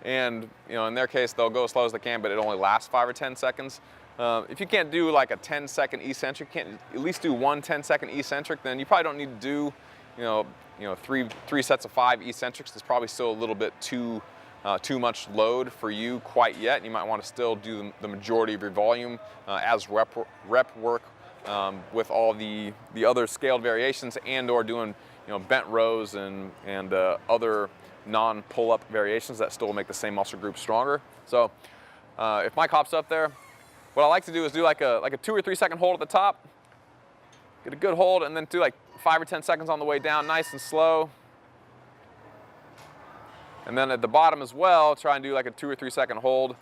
And in their case, they'll go as slow as they can, but it only lasts 5 or 10 seconds. If you can't do like a 10-second eccentric, can't at least do one 10-second eccentric, then you probably don't need to do, three sets of 5 eccentrics. It's probably still a little bit too much load for you quite yet. You might want to still do the majority of your volume as rep work with all the other scaled variations, and/or doing bent rows and other non-pull-up variations that still make the same muscle group stronger. So if Mike hops up there, what I like to do is do like a 2 or 3 second hold at the top, get a good hold, and then do like 5 or 10 seconds on the way down, nice and slow. And then at the bottom as well, try and do like a 2 or 3 second hold.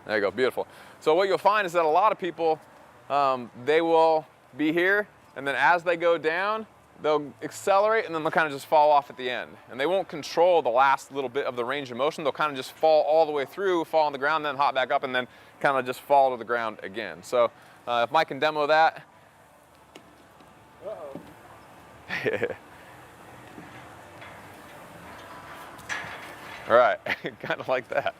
There you go, beautiful. So what you'll find is that a lot of people, they will be here, and then as they go down, they'll accelerate, and then they'll kind of just fall off at the end. And they won't control the last little bit of the range of motion. They'll kind of just fall all the way through, fall on the ground, then hop back up, and then kind of just fall to the ground again. So if Mike can demo that. Uh-oh. All right, kind of like that.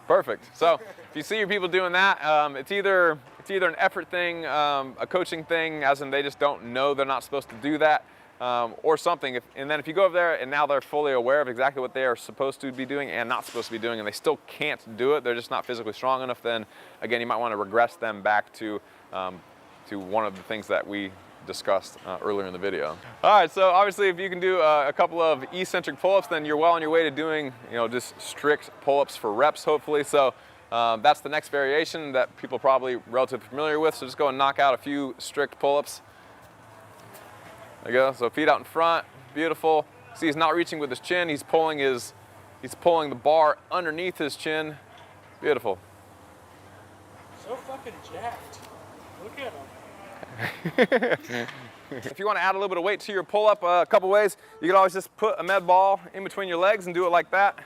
Perfect. So if you see your people doing that, it's either an effort thing, a coaching thing, as in they just don't know they're not supposed to do that, or something. And then if you go over there and now they're fully aware of exactly what they are supposed to be doing and not supposed to be doing, and they still can't do it, they're just not physically strong enough, then again, you might want to regress them back to one of the things that we discussed earlier in the video. All right, so obviously if you can do a couple of eccentric pull-ups, then you're well on your way to doing just strict pull-ups for reps, hopefully. So that's the next variation that people are probably relatively familiar with. So just go and knock out a few strict pull-ups. There you go. So feet out in front, beautiful. See, he's not reaching with his chin. He's pulling the bar underneath his chin. Beautiful. So fucking jacked. Look at him. If you want to add a little bit of weight to your pull-up, a couple ways. You can always just put a med ball in between your legs and do it like that.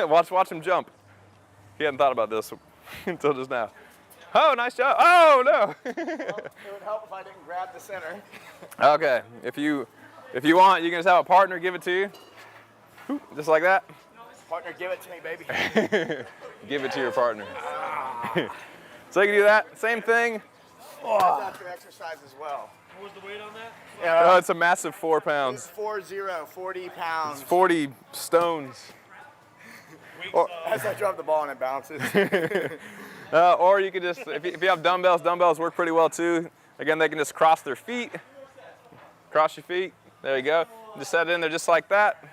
Watch him jump. He hadn't thought about this until just now. Oh, nice job. Oh, no. Well, it would help if I didn't grab the center. Okay, if you want, you can just have a partner give it to you. Just like that. Partner, give it to me, baby. Give it to your partner. So you can do that. Same thing. That's after exercise as well. What was the weight on that? Oh, it's a massive 4 pounds. 40 pounds. It's 40 stones. As I drop the ball and it bounces. Or you could just, if you have dumbbells work pretty well too. Again, they can just cross their feet. Cross your feet. There you go. Just set it in there just like that.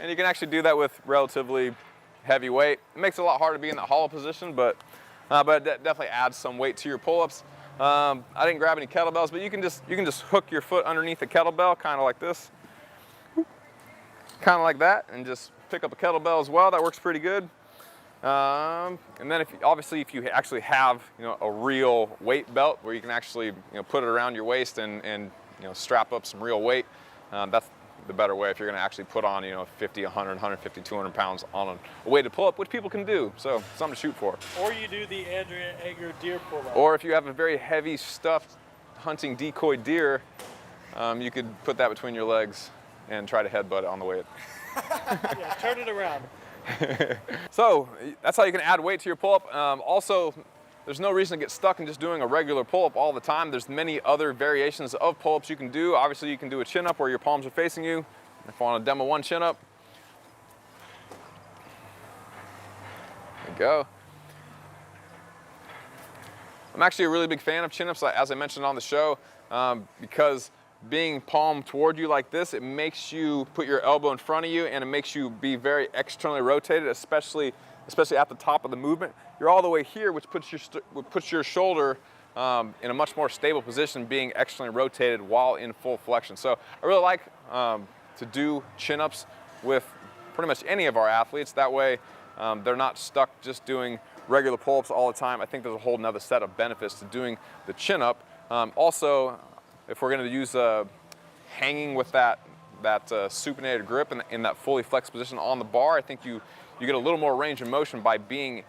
And you can actually do that with relatively heavy weight. It makes it a lot harder to be in that hollow position, but it definitely adds some weight to your pull-ups. I didn't grab any kettlebells, but you can just hook your foot underneath the kettlebell, kind of like this, kind of like that, and just pick up a kettlebell as well. That works pretty good. And then if you actually have a real weight belt where you can actually put it around your waist and strap up some real weight, that's the better way if you're going to actually put on 50, 100, 150, 200 pounds on a weighted pull-up, which people can do, so something to shoot for. Or you do the Andrea Egger deer pull-up. Or if you have a very heavy stuffed hunting decoy deer, you could put that between your legs and try to headbutt it on the way. Yeah, turn it around. So that's how you can add weight to your pull-up. Also, there's no reason to get stuck in just doing a regular pull-up all the time. There's many other variations of pull-ups you can do. Obviously, you can do a chin-up where your palms are facing you. If I want to demo one chin-up, there you go. I'm actually a really big fan of chin-ups, as I mentioned on the show, because being palm toward you like this, it makes you put your elbow in front of you, and it makes you be very externally rotated, especially at the top of the movement. You're all the way here, which puts your shoulder in a much more stable position, being externally rotated while in full flexion. So I really like to do chin-ups with pretty much any of our athletes. That way, they're not stuck just doing regular pull-ups all the time. I think there's a whole nother set of benefits to doing the chin-up. Also, if we're going to use hanging with that supinated grip in that fully flexed position on the bar, I think you get a little more range of motion by being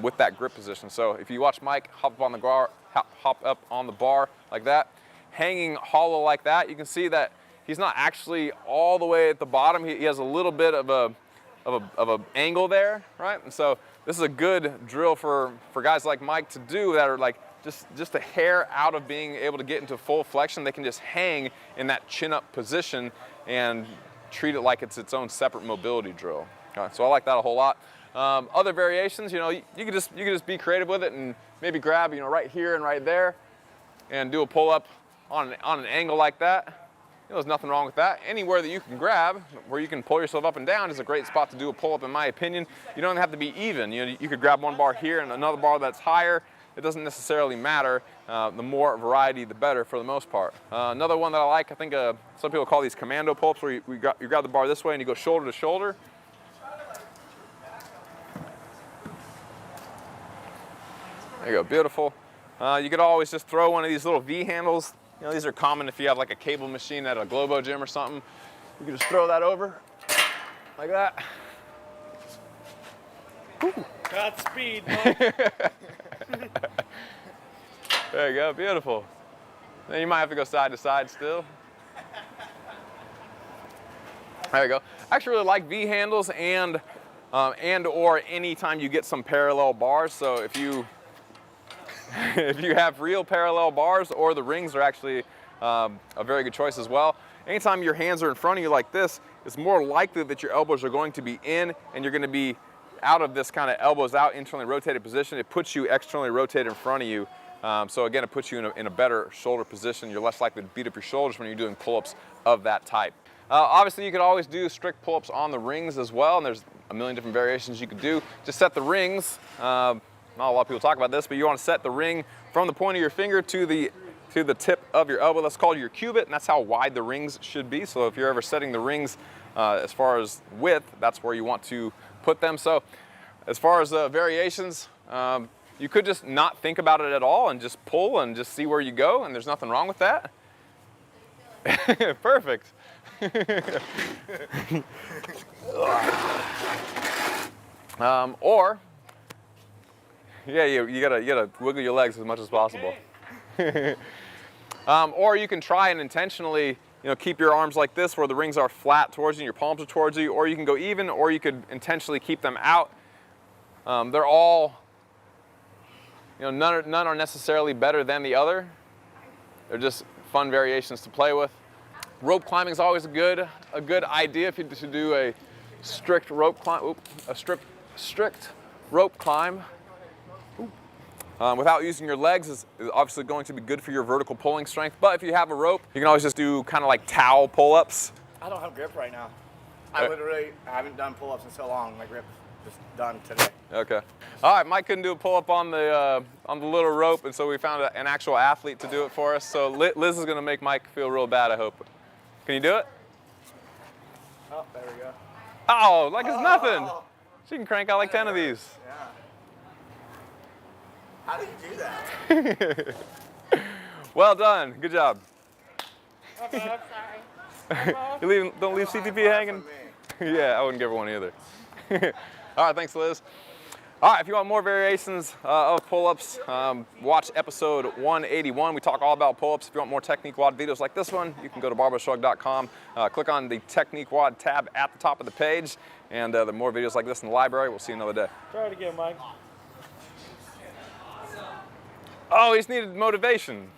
with that grip position. So if you watch Mike hop up on the bar like that, hanging hollow like that, you can see that he's not actually all the way at the bottom. He has a little bit of a angle there, right? And so this is a good drill for guys like Mike to do that are like just a hair out of being able to get into full flexion. They can just hang in that chin-up position and treat it like it's its own separate mobility drill. So I like that a whole lot. Other variations, you could just be creative with it and maybe grab, right here and right there, and do a pull-up on an angle like that. There's nothing wrong with that. Anywhere that you can grab, where you can pull yourself up and down, is a great spot to do a pull-up, in my opinion. You don't have to be even. You could grab one bar here and another bar that's higher. It doesn't necessarily matter. The more variety, the better for the most part. Another one that I like, I think some people call these commando pull-ups, where you grab the bar this way and you go shoulder to shoulder. There you go, beautiful. You could always just throw one of these little V handles. These are common if you have like a cable machine at a Globo gym or something. You can just throw that over like that. Whew. Godspeed, Mike. There you go, beautiful. Then you might have to go side to side still. There you go. I actually really like V handles and or anytime you get some parallel bars. So if you have real parallel bars, or the rings are actually a very good choice as well. Anytime your hands are in front of you like this, it's more likely that your elbows are going to be in and you're going to be out of this kind of elbows out, internally rotated position. It puts you externally rotated in front of you. So again, it puts you in a better shoulder position. You're less likely to beat up your shoulders when you're doing pull-ups of that type. Obviously, you could always do strict pull-ups on the rings as well, and there's a million different variations you could do. Just set the rings. Not a lot of people talk about this, but you want to set the ring from the point of your finger to the tip of your elbow. That's called your cubit, and that's how wide the rings should be. So if you're ever setting the rings as far as width, that's where you want to put them. So as far as variations, you could just not think about it at all and just pull and just see where you go, and there's nothing wrong with that. Perfect. Or yeah, you gotta wiggle your legs as much as possible. Or you can try and intentionally, keep your arms like this, where the rings are flat towards you and your palms are towards you. Or you can go even, or you could intentionally keep them out. They're all, none are necessarily better than the other. They're just fun variations to play with. Rope climbing is always a good idea if you do a strict rope climb. A strict rope climb. Without using your legs is obviously going to be good for your vertical pulling strength. But if you have a rope, you can always just do kind of like towel pull-ups. I don't have grip right now. I haven't done pull-ups in so long. My grip just done today. Okay. All right, Mike couldn't do a pull-up on the little rope, and so we found an actual athlete to do it for us. So Liz is going to make Mike feel real bad, I hope. Can you do it? Oh, there we go. Oh, like it's nothing. She can crank out like 10 of these. Yeah. How do you do that? Well done. Good job. Sorry. Don't leave CTP hanging. Yeah, I wouldn't give her one either. All right, thanks, Liz. All right, if you want more variations of pull-ups, watch episode 181. We talk all about pull-ups. If you want more Technique WOD videos like this one, you can go to barbellshrugged.com. Click on the Technique WOD tab at the top of the page, and there are more videos like this in the library. We'll see you another day. Try it again, Mike. Oh, he just needed motivation.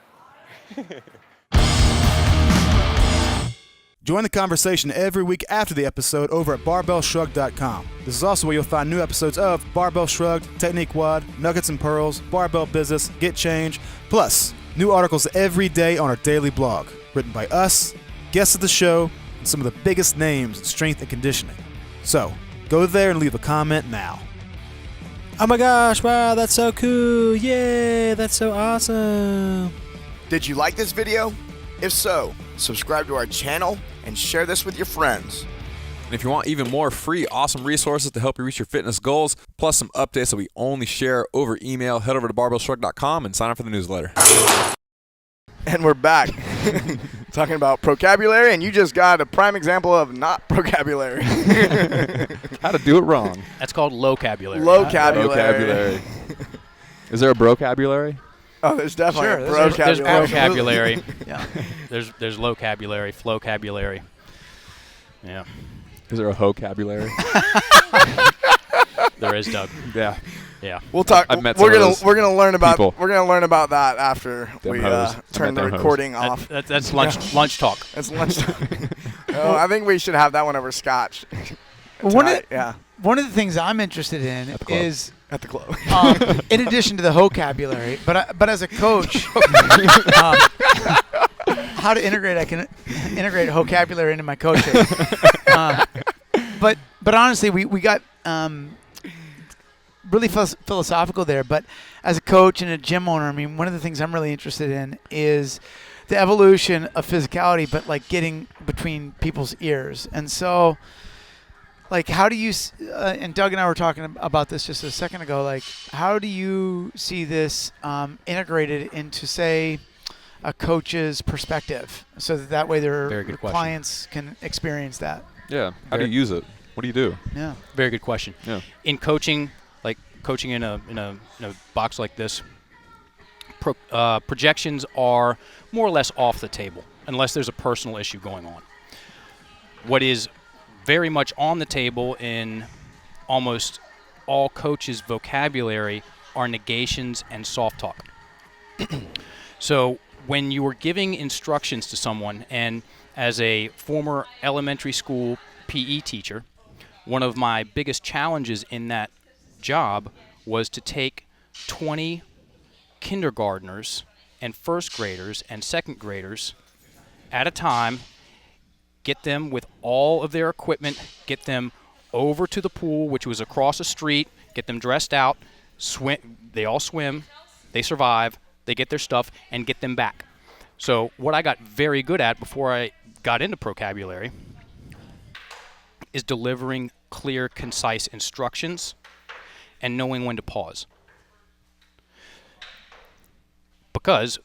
Join the conversation every week after the episode over at barbellshrugged.com. This is also where you'll find new episodes of Barbell Shrugged, Technique WOD, Nuggets and Pearls, Barbell Business, Get Change, plus new articles every day on our daily blog, written by us, guests of the show, and some of the biggest names in strength and conditioning. So, go there and leave a comment now. Oh my gosh, wow, that's so cool. Yeah, that's so awesome. Did you like this video? If so, subscribe to our channel and share this with your friends. And if you want even more free, awesome resources to help you reach your fitness goals, plus some updates that we only share over email, head over to barbellshrugged.com and sign up for the newsletter. And we're back talking about vocabulary, and you just got a prime example of not vocabulary. How to do it wrong. That's called locabulary. Locabulary. Is there a brocabulary? Oh, there's definitely Sure, a There's vocabulary. vocabulary. Yeah. There's locabulary, flowcabulary. Yeah, Is there a vocabulary? there is, Doug. Yeah. Yeah. We'll talk. I've met some we're of gonna those we're gonna learn about people. we're gonna learn about that after Them we hoes. I turn met the them hoes. recording off. That's lunch talk. It's lunchtime. Oh, I think we should have that one over scotch. Well, one Tonight, of, yeah, one of the things I'm interested in At the club. is, at the club. in addition to the vocabulary, but as a coach, how to integrate. I can integrate vocabulary into my coaching. But honestly, we got really philosophical there. But as a coach and a gym owner, I mean, one of the things I'm really interested in is the evolution of physicality, but like getting between people's ears. And so, like, how do you, and Doug and I were talking about this just a second ago, like, how do you see this integrated into, say, a coach's perspective, so that way Very their good question. clients can experience that? Yeah. How do you use it? What do you do? Yeah. Very good question. Yeah. In coaching, like coaching in a box like this, projections are more or less off the table unless there's a personal issue going on. What is very much on the table in almost all coaches' vocabulary are negations and soft talk. So when you are giving instructions to someone, and as a former elementary school PE teacher, one of my biggest challenges in that job was to take 20 kindergartners and first graders and second graders at a time, get them with all of their equipment, get them over to the pool, which was across the street, get them dressed out, swim. They all swim, they survive, they get their stuff, and get them back. So what I got very good at before I got into vocabulary is delivering clear, concise instructions and knowing when to pause. Because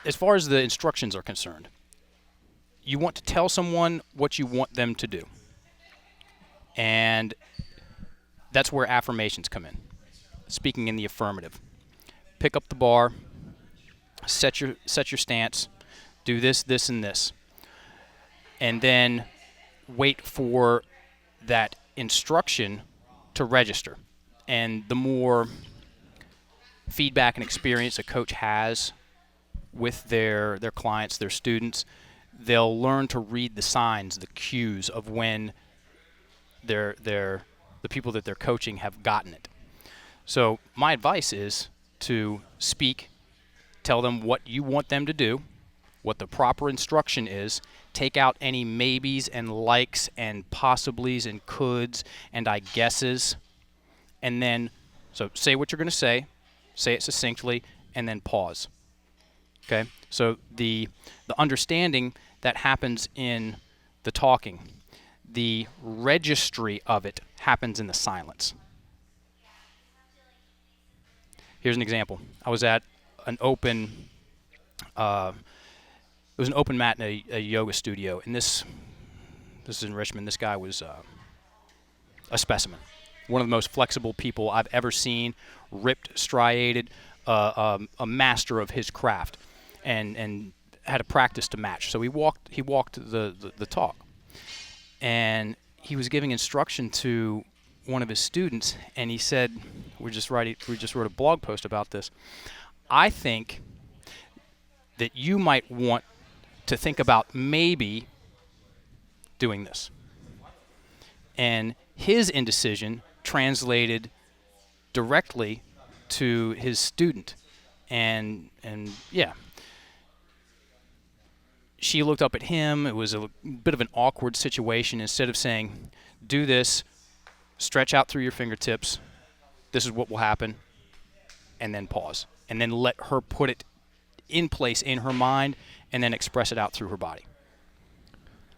as far as the instructions are concerned, you want to tell someone what you want them to do. And that's where affirmations come in. Speaking in the affirmative. Pick up the bar, set your stance, do this, this, and this. And then wait for that instruction to register. And the more feedback and experience a coach has with their clients, their students, they'll learn to read the signs, the cues of when the people that they're coaching have gotten it. So my advice is to speak, tell them what you want them to do, what the proper instruction is, take out any maybes and likes and possiblies and coulds and I guesses, and then so say what you're going to say it succinctly, and then pause. Okay? So the understanding that happens in the talking, the registry of it happens in the silence. Here's an example. I was at an open, it was an open mat in a yoga studio, and this is in Richmond. This guy was a specimen. one of the most flexible people I've ever seen, ripped, striated, a master of his craft, and had a practice to match. So he walked the talk, and he was giving instruction to one of his students, and he said, we just wrote a blog post about this. I think that you might want to think about maybe doing this. And his indecision translated directly to his student. And yeah. She looked up at him. It was a bit of an awkward situation. Instead of saying, do this, stretch out through your fingertips, this is what will happen, and then pause. And then let her put it in place in her mind and then express it out through her body.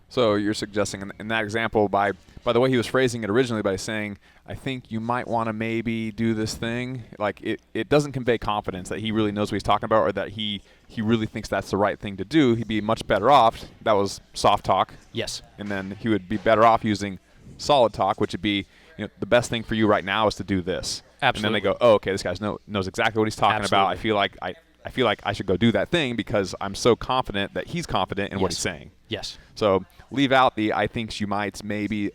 So you're suggesting in that example, by the way he was phrasing it originally, by saying, I think you might want to maybe do this thing, like it doesn't convey confidence that he really knows what he's talking about, or that he really thinks that's the right thing to do. He'd be much better off, that was soft talk. Yes. And then he would be better off using solid talk, which would be, the best thing for you right now is to do this. Absolutely. And then they go, oh, okay, this guy knows exactly what he's talking about. Absolutely. I feel like I should go do that thing because I'm so confident that he's confident in what Yes. he's saying. Yes. So leave out the I think you might, maybe,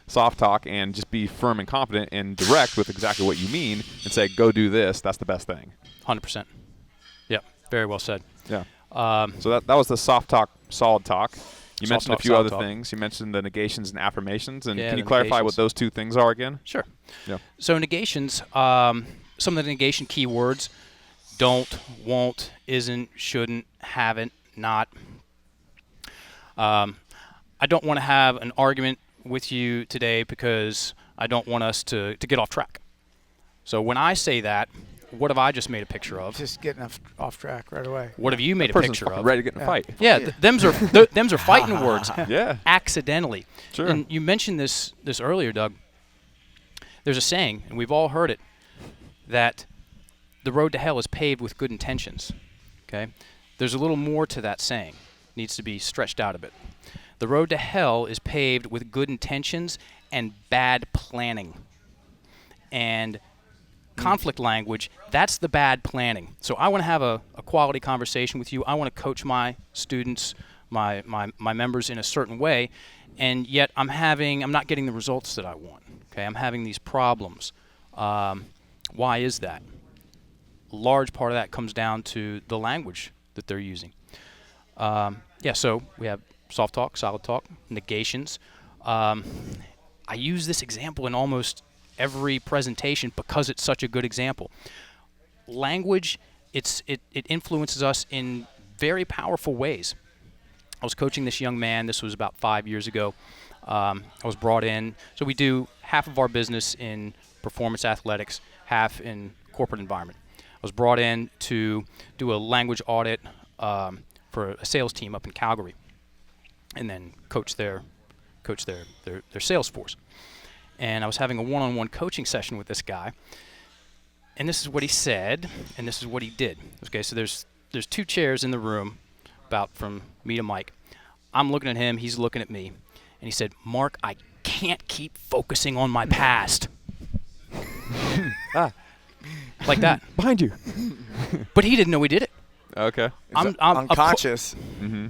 soft talk, and just be firm and confident and direct with exactly what you mean and say, go do this. That's the best thing. 100%. Yep. Very well said. Yeah. So that was the soft talk, solid talk. You Soft mentioned talk, a few solid other talk. things. You mentioned the negations and affirmations. And Yeah, can you the clarify negations. what those two things are again? Sure. Yeah. So negations, some of the negation keywords: don't, won't, isn't, shouldn't, haven't, not. I don't want to have an argument with you today because I don't want us to get off track. So when I say that, what have I just made a picture of? Just getting off track right away. What have you made a Person's picture fucking of? ready to get in a fight. Yeah, them's are fighting words. Yeah. Accidentally. Sure. And you mentioned this earlier, Doug. There's a saying, and we've all heard it, that the road to hell is paved with good intentions. Okay? There's a little more to that saying. It needs to be stretched out a bit. The road to hell is paved with good intentions and bad planning. And conflict language, that's the bad planning. So I want to have a quality conversation with you. I want to coach my students, my members in a certain way, and yet I'm not getting the results that I want. Okay, I'm having these problems. Why is that? A large part of that comes down to the language that they're using. So we have soft talk, solid talk, negations. I use this example in almost every presentation because it's such a good example. Language, it influences us in very powerful ways. I was coaching this young man. This was about 5 years ago. I was brought in. So we do half of our business in performance athletics, half in corporate environment. I was brought in to do a language audit for a sales team up in Calgary, and then coach their sales force. And I was having a one-on-one coaching session with this guy, and this is what he said, and this is what he did. Okay, so there's two chairs in the room, about from me to Mike. I'm looking at him, he's looking at me, and he said, "Mark, I can't keep focusing on my past." Like that. Behind you. But he didn't know he did it. Okay. It's unconscious.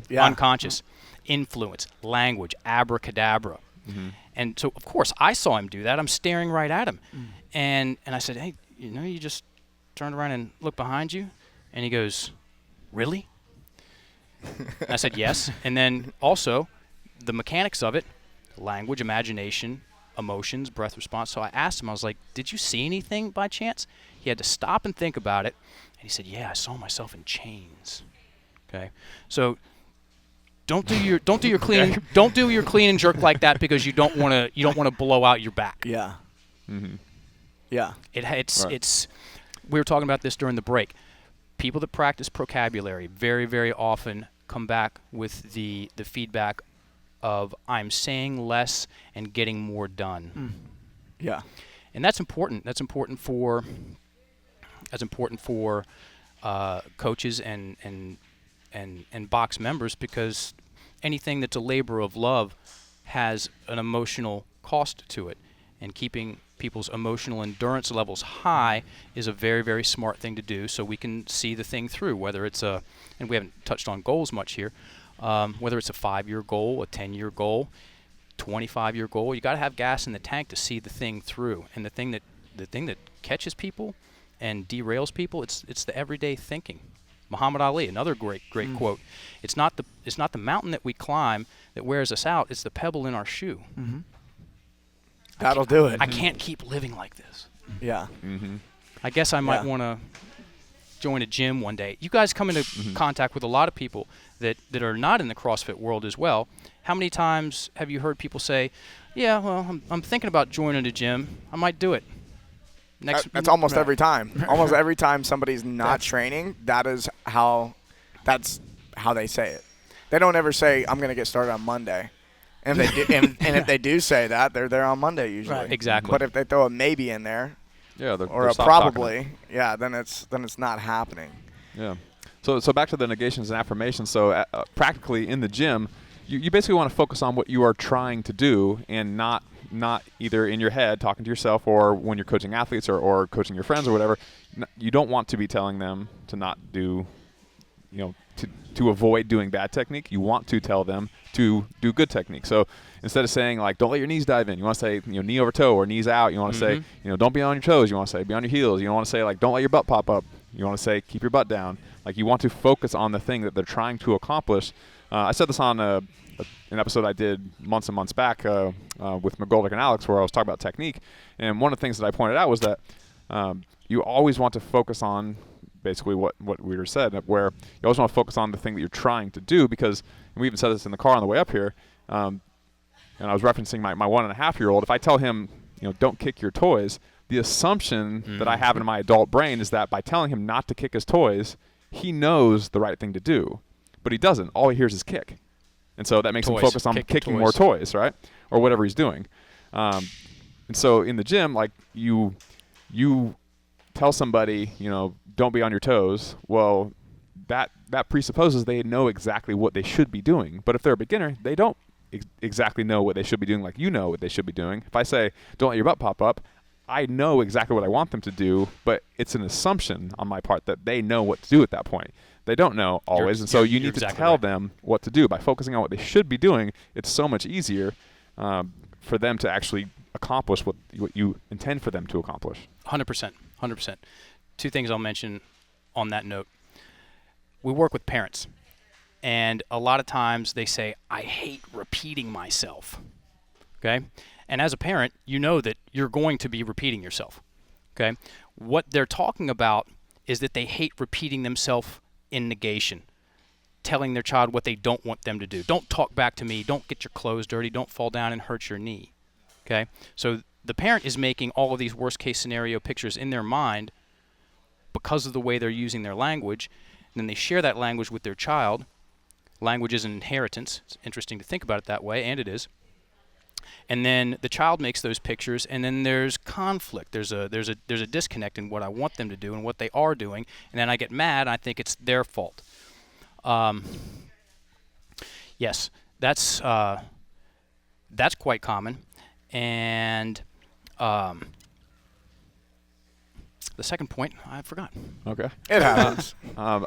Yeah. Unconscious. Influence, language, abracadabra. Mm-hmm. And so, of course, I saw him do that. I'm staring right at him. And I said, "Hey, you just turned around and looked behind you?" And he goes, "Really?" And I said, "Yes." And then also the mechanics of it, language, imagination, emotions, breath response. So I asked him, I was like, "Did you see anything by chance?" He had to stop and think about it. And he said, "Yeah, I saw myself in chains." Okay. So don't do your clean don't do your clean and jerk like that because you don't want to blow out your back. Yeah. Mm-hmm. Yeah. It's we were talking about this during the break. People that practice vocabulary very, very often come back with the feedback of I'm saying less and getting more done. Yeah. And that's important. That's important for coaches and box members, because anything that's a labor of love has an emotional cost to it. and keeping people's emotional endurance levels high is a very, very smart thing to do, so we can see the thing through, whether it's a, and we haven't touched on goals much here, whether it's a 5-year goal, a 10-year goal, 25-year goal. You got to have gas in the tank to see the thing through. And the thing that catches people and derails people, it's the everyday thinking. Muhammad Ali, another great quote. It's not the mountain that we climb that wears us out. It's the pebble in our shoe. Mm-hmm. That'll do it. I can't keep living like this. Yeah. Mm-hmm. I guess I might want to join a gym one day. You guys come into contact with a lot of people that are not in the CrossFit world as well. How many times have you heard people say, yeah, well, I'm thinking about joining a gym. I might do it. That's almost every time. Almost every time somebody's not training, that's how they say it. They don't ever say, I'm going to get started on Monday. And if they do, and if they do say that, they're there on Monday usually. Right. Exactly. But if they throw a maybe in there, or a stop probably, then it's not happening. Yeah. So back to the negations and affirmations. So practically in the gym, you basically want to focus on what you are trying to do, and not either in your head talking to yourself, or when you're coaching athletes or coaching your friends or whatever. You don't want to be telling them to not do, to avoid doing bad technique. You want to tell them to do good technique. So instead of saying like, don't let your knees dive in, you want to say, knee over toe or knees out. You want to say, don't be on your toes. You want to say, be on your heels. You don't want to say like, don't let your butt pop up. You want to say, keep your butt down. Like, you want to focus on the thing that they're trying to accomplish. I said this on an episode I did months and months back with McGoldick and Alex, where I was talking about technique. And one of the things that I pointed out was that you always want to focus on basically what we were said, where you always want to focus on the thing that you're trying to do, because, and we even said this in the car on the way up here, and I was referencing my 1.5-year-old. If I tell him, don't kick your toys, the assumption that I have in my adult brain is that by telling him not to kick his toys, he knows the right thing to do, but he doesn't. All he hears is kick. And so that makes him focus on kicking more toys, right? Or whatever he's doing. And so in the gym, like, you tell somebody, don't be on your toes. Well, that presupposes they know exactly what they should be doing. But if they're a beginner, they don't exactly know what they should be doing like you know what they should be doing. If I say, don't let your butt pop up, I know exactly what I want them to do, but it's an assumption on my part that they know what to do at that point. They don't know always, and so you need to tell them what to do. By focusing on what they should be doing, it's so much easier for them to actually accomplish what you intend for them to accomplish. 100%. 100%. Two things I'll mention on that note. We work with parents, and a lot of times they say, I hate repeating myself, okay? And as a parent, you know that you're going to be repeating yourself, okay? What they're talking about is that they hate repeating themselves in negation, telling their child what they don't want them to do. Don't talk back to me. Don't get your clothes dirty. Don't fall down and hurt your knee, okay? So the parent is making all of these worst-case scenario pictures in their mind because of the way they're using their language, and then they share that language with their child. Language is an inheritance. It's interesting to think about it that way, and it is. And then the child makes those pictures, and then there's conflict. There's a disconnect in what I want them to do and what they are doing, and then I get mad, and I think it's their fault. Yes, that's quite common. And the second point, I forgot. Okay. It happens. I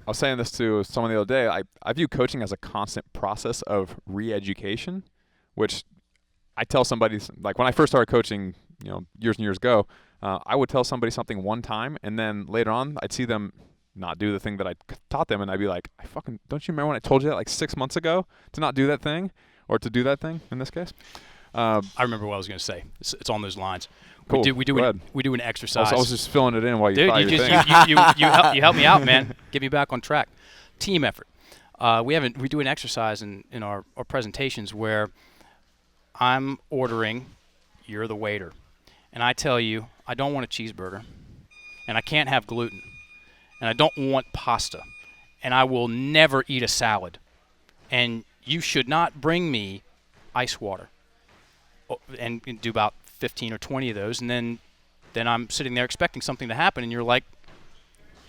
was saying this to someone the other day. I view coaching as a constant process of re-education, which I tell somebody, like when I first started coaching, years and years ago, I would tell somebody something one time, and then later on, I'd see them not do the thing that I taught them, and I'd be like, don't you remember when I told you that like 6 months ago to not do that thing, or to do that thing in this case? I remember what I was going to say. It's on those lines. Cool. We do an exercise. I was just filling it in while you Dude, thought you your just thing. you help me out, man. Get me back on track. Team effort. We do an exercise in our presentations where I'm ordering, you're the waiter, and I tell you I don't want a cheeseburger, and I can't have gluten, and I don't want pasta, and I will never eat a salad, and you should not bring me ice water, and do about 15 or 20 of those, and then I'm sitting there expecting something to happen, and you're like,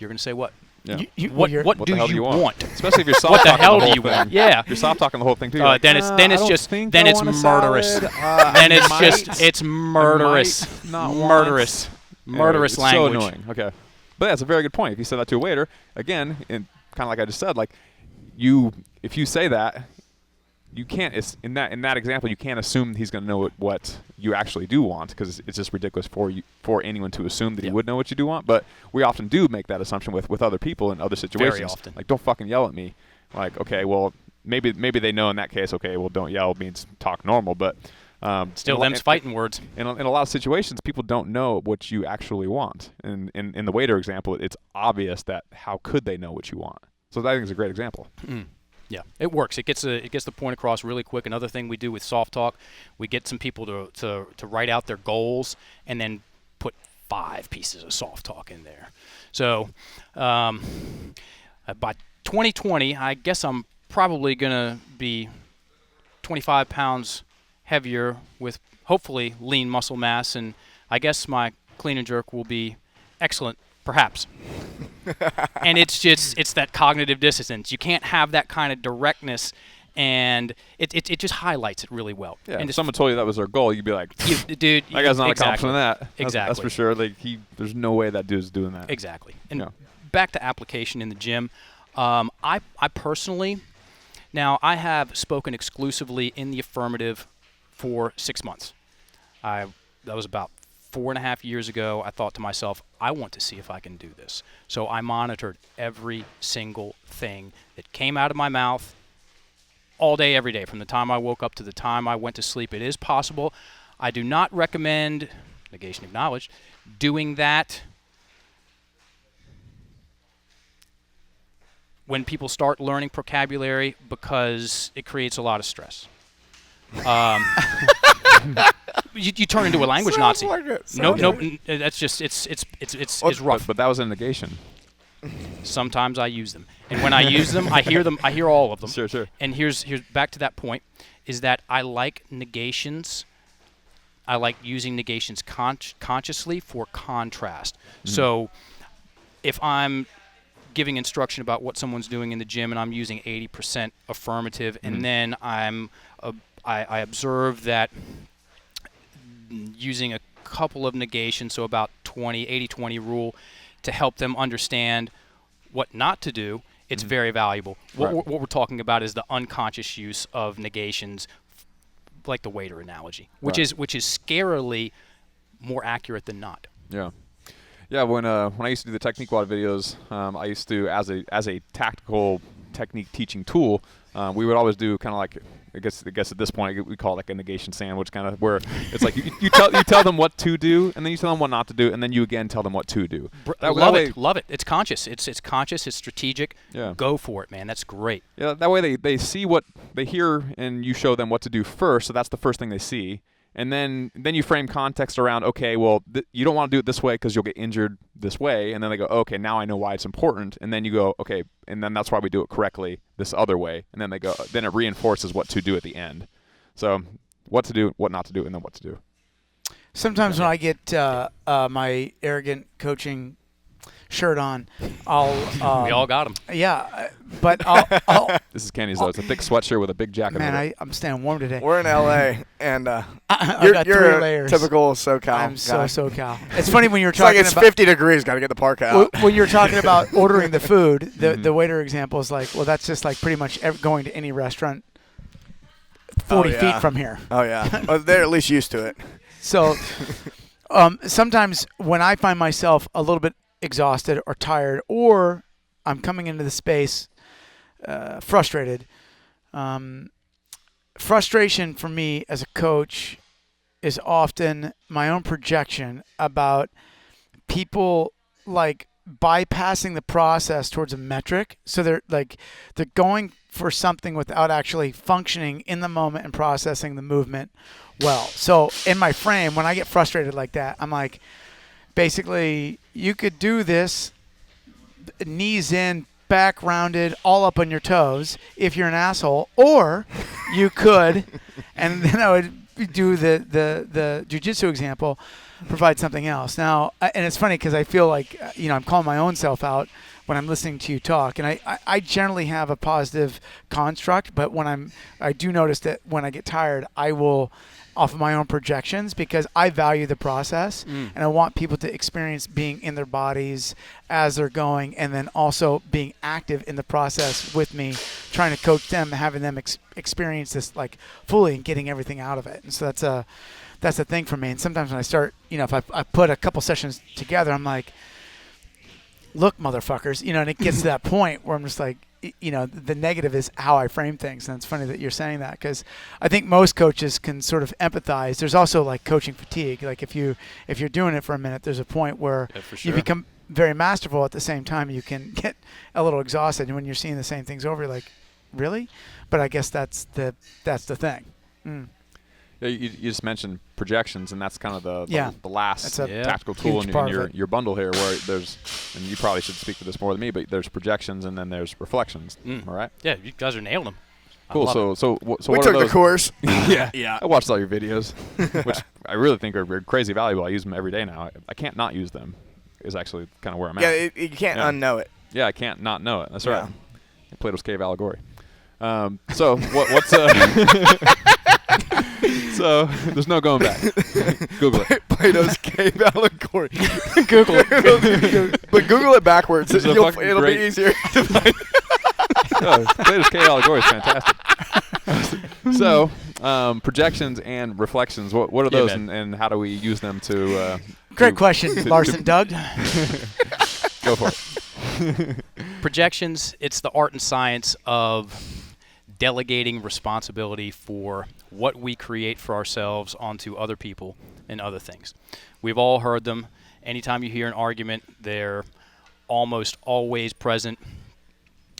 you're going to say what? Yeah. What What do the hell you want? Especially if you're soft What the talking hell the do whole you thing. want? Yeah. If you're soft talking the whole thing too. You're like, Then it's murderous. Then it's murderous language. So annoying. Okay, but that's a very good point. If you said that to a waiter, again, and kind of like I just said, like if you say that, you can't. It's in that example, you can't assume he's going to know what you actually do want, because it's just ridiculous for anyone to assume that he would know what you do want. But we often do make that assumption with other people in other situations. Very often. Like, don't fucking yell at me. Like, okay, well, maybe they know in that case. Okay, well, don't yell means talk normal, but still them's fighting words. In a lot of situations, people don't know what you actually want. And in the waiter example, it's obvious that how could they know what you want? So I think it's a great example. Yeah, it works. It gets the point across really quick. Another thing we do with soft talk, we get some people to write out their goals and then put 5 pieces of soft talk in there. So by 2020, I guess I'm probably gonna be 25 pounds heavier with hopefully lean muscle mass, and I guess my clean and jerk will be excellent, perhaps. And it's that cognitive dissonance. You can't have that kind of directness, and it just highlights it really well. Yeah, and if someone told you that was their goal, you'd be like, dude, that guy's not exactly. accomplishing that. Exactly. That's for sure. Like there's no way that dude's doing that. Exactly. And back to application in the gym. I personally, now I have spoken exclusively in the affirmative for 6 months. That was about 4.5 years ago. I thought to myself, I want to see if I can do this. So I monitored every single thing that came out of my mouth all day, every day, from the time I woke up to the time I went to sleep. It is possible. I do not recommend, negation acknowledged, doing that when people start learning vocabulary, because it creates a lot of stress. You turn into a language Nazi. That's just it's rough. But that was a negation. Sometimes I use them, and when I use them, I hear all of them. Sure. And here's back to that point, is that I like negations. I like using negations consciously for contrast. So if I'm giving instruction about what someone's doing in the gym and I'm using 80% affirmative, and then I observe that using a couple of negations, so about 80-20 rule, to help them understand what not to do, it's very valuable. What we're talking about is the unconscious use of negations, like the waiter analogy, which is scarily more accurate than not. Yeah, when I used to do the Technique Wad videos, I used to, as a tactical technique teaching tool, we would always do kind of like, I guess at this point we call it like a negation sandwich, kind of, where it's like you tell them what to do, and then you tell them what not to do, and then you again tell them what to do. Love it. It's conscious. It's conscious. It's strategic. Yeah. Go for it, man. That's great. Yeah, that way they see what they hear, and you show them what to do first. So that's the first thing they see. And then you frame context around, okay, well, you don't want to do it this way because you'll get injured this way. And then they go, okay, now I know why it's important. And then you go, okay, and then that's why we do it correctly this other way. And then then it reinforces what to do at the end. So what to do, what not to do, and then what to do. Sometimes when I get my arrogant coaching shirt on, I'll we all got them. Yeah, but I'll This is Kenny's though. It's a thick sweatshirt with a big jacket. Man, I'm staying warm today. We're in LA, and I've got 3 layers. Typical SoCal. I'm SoCal. It's funny when you're it's talking like it's about 50 degrees. Got to get the parka out. When you're talking about ordering the food, the waiter example is like, well, that's just like pretty much going to any restaurant 40 feet from here. Oh yeah, well, they're at least used to it. So sometimes when I find myself a little bit exhausted or tired, or I'm coming into the space frustrated, frustration for me as a coach is often my own projection about people like bypassing the process towards a metric. So they're going for something without actually functioning in the moment and processing the movement well. So in my frame, when I get frustrated like that, I'm like, basically, you could do this knees in, back rounded, all up on your toes if you're an asshole, or you could, and then I would do the jiu-jitsu example, provide something else. Now, and it's funny because I feel like I'm calling my own self out when I'm listening to you talk, and I generally have a positive construct, but when I do notice that when I get tired, I will off of my own projections because I value the process and I want people to experience being in their bodies as they're going, and then also being active in the process with me, trying to coach them, having them experience this like fully and getting everything out of it. And so that's the thing for me. And sometimes when I start, if I put a couple sessions together, I'm like, look, motherfuckers, and it gets to that point where I'm just like, the negative is how I frame things. And it's funny that you're saying that because I think most coaches can sort of empathize. There's also like coaching fatigue. Like if you're doing it for a minute, there's a point where you become very masterful. At the same time, you can get a little exhausted. And when you're seeing the same things over, you're like, really? But I guess that's the thing. Yeah, you just mentioned projections, and that's kind of the last tactical tool in your bundle here, where there's, and you probably should speak to this more than me, but there's projections and then there's reflections. All right? Yeah, you guys are nailing them. Cool. So we what took are those? the course. Yeah. I watched all your videos, which I really think are crazy valuable. I use them every day now. I can't not use them. Is actually kind of where I'm at. Yeah, you can't unknow it. Yeah, I can't not know it. That's right. Plato's Cave allegory. So what's so there's no going back. Google it. Plato's Cave allegory. Google it. But Google it backwards. It'll be easier to find. Plato's Cave allegory is fantastic. So projections and reflections. What are those, and how do we use them to? Great question, Larson Doug. Go for it. Projections. It's the art and science of delegating responsibility for what we create for ourselves onto other people and other things. We've all heard them. Anytime you hear an argument, they're almost always present.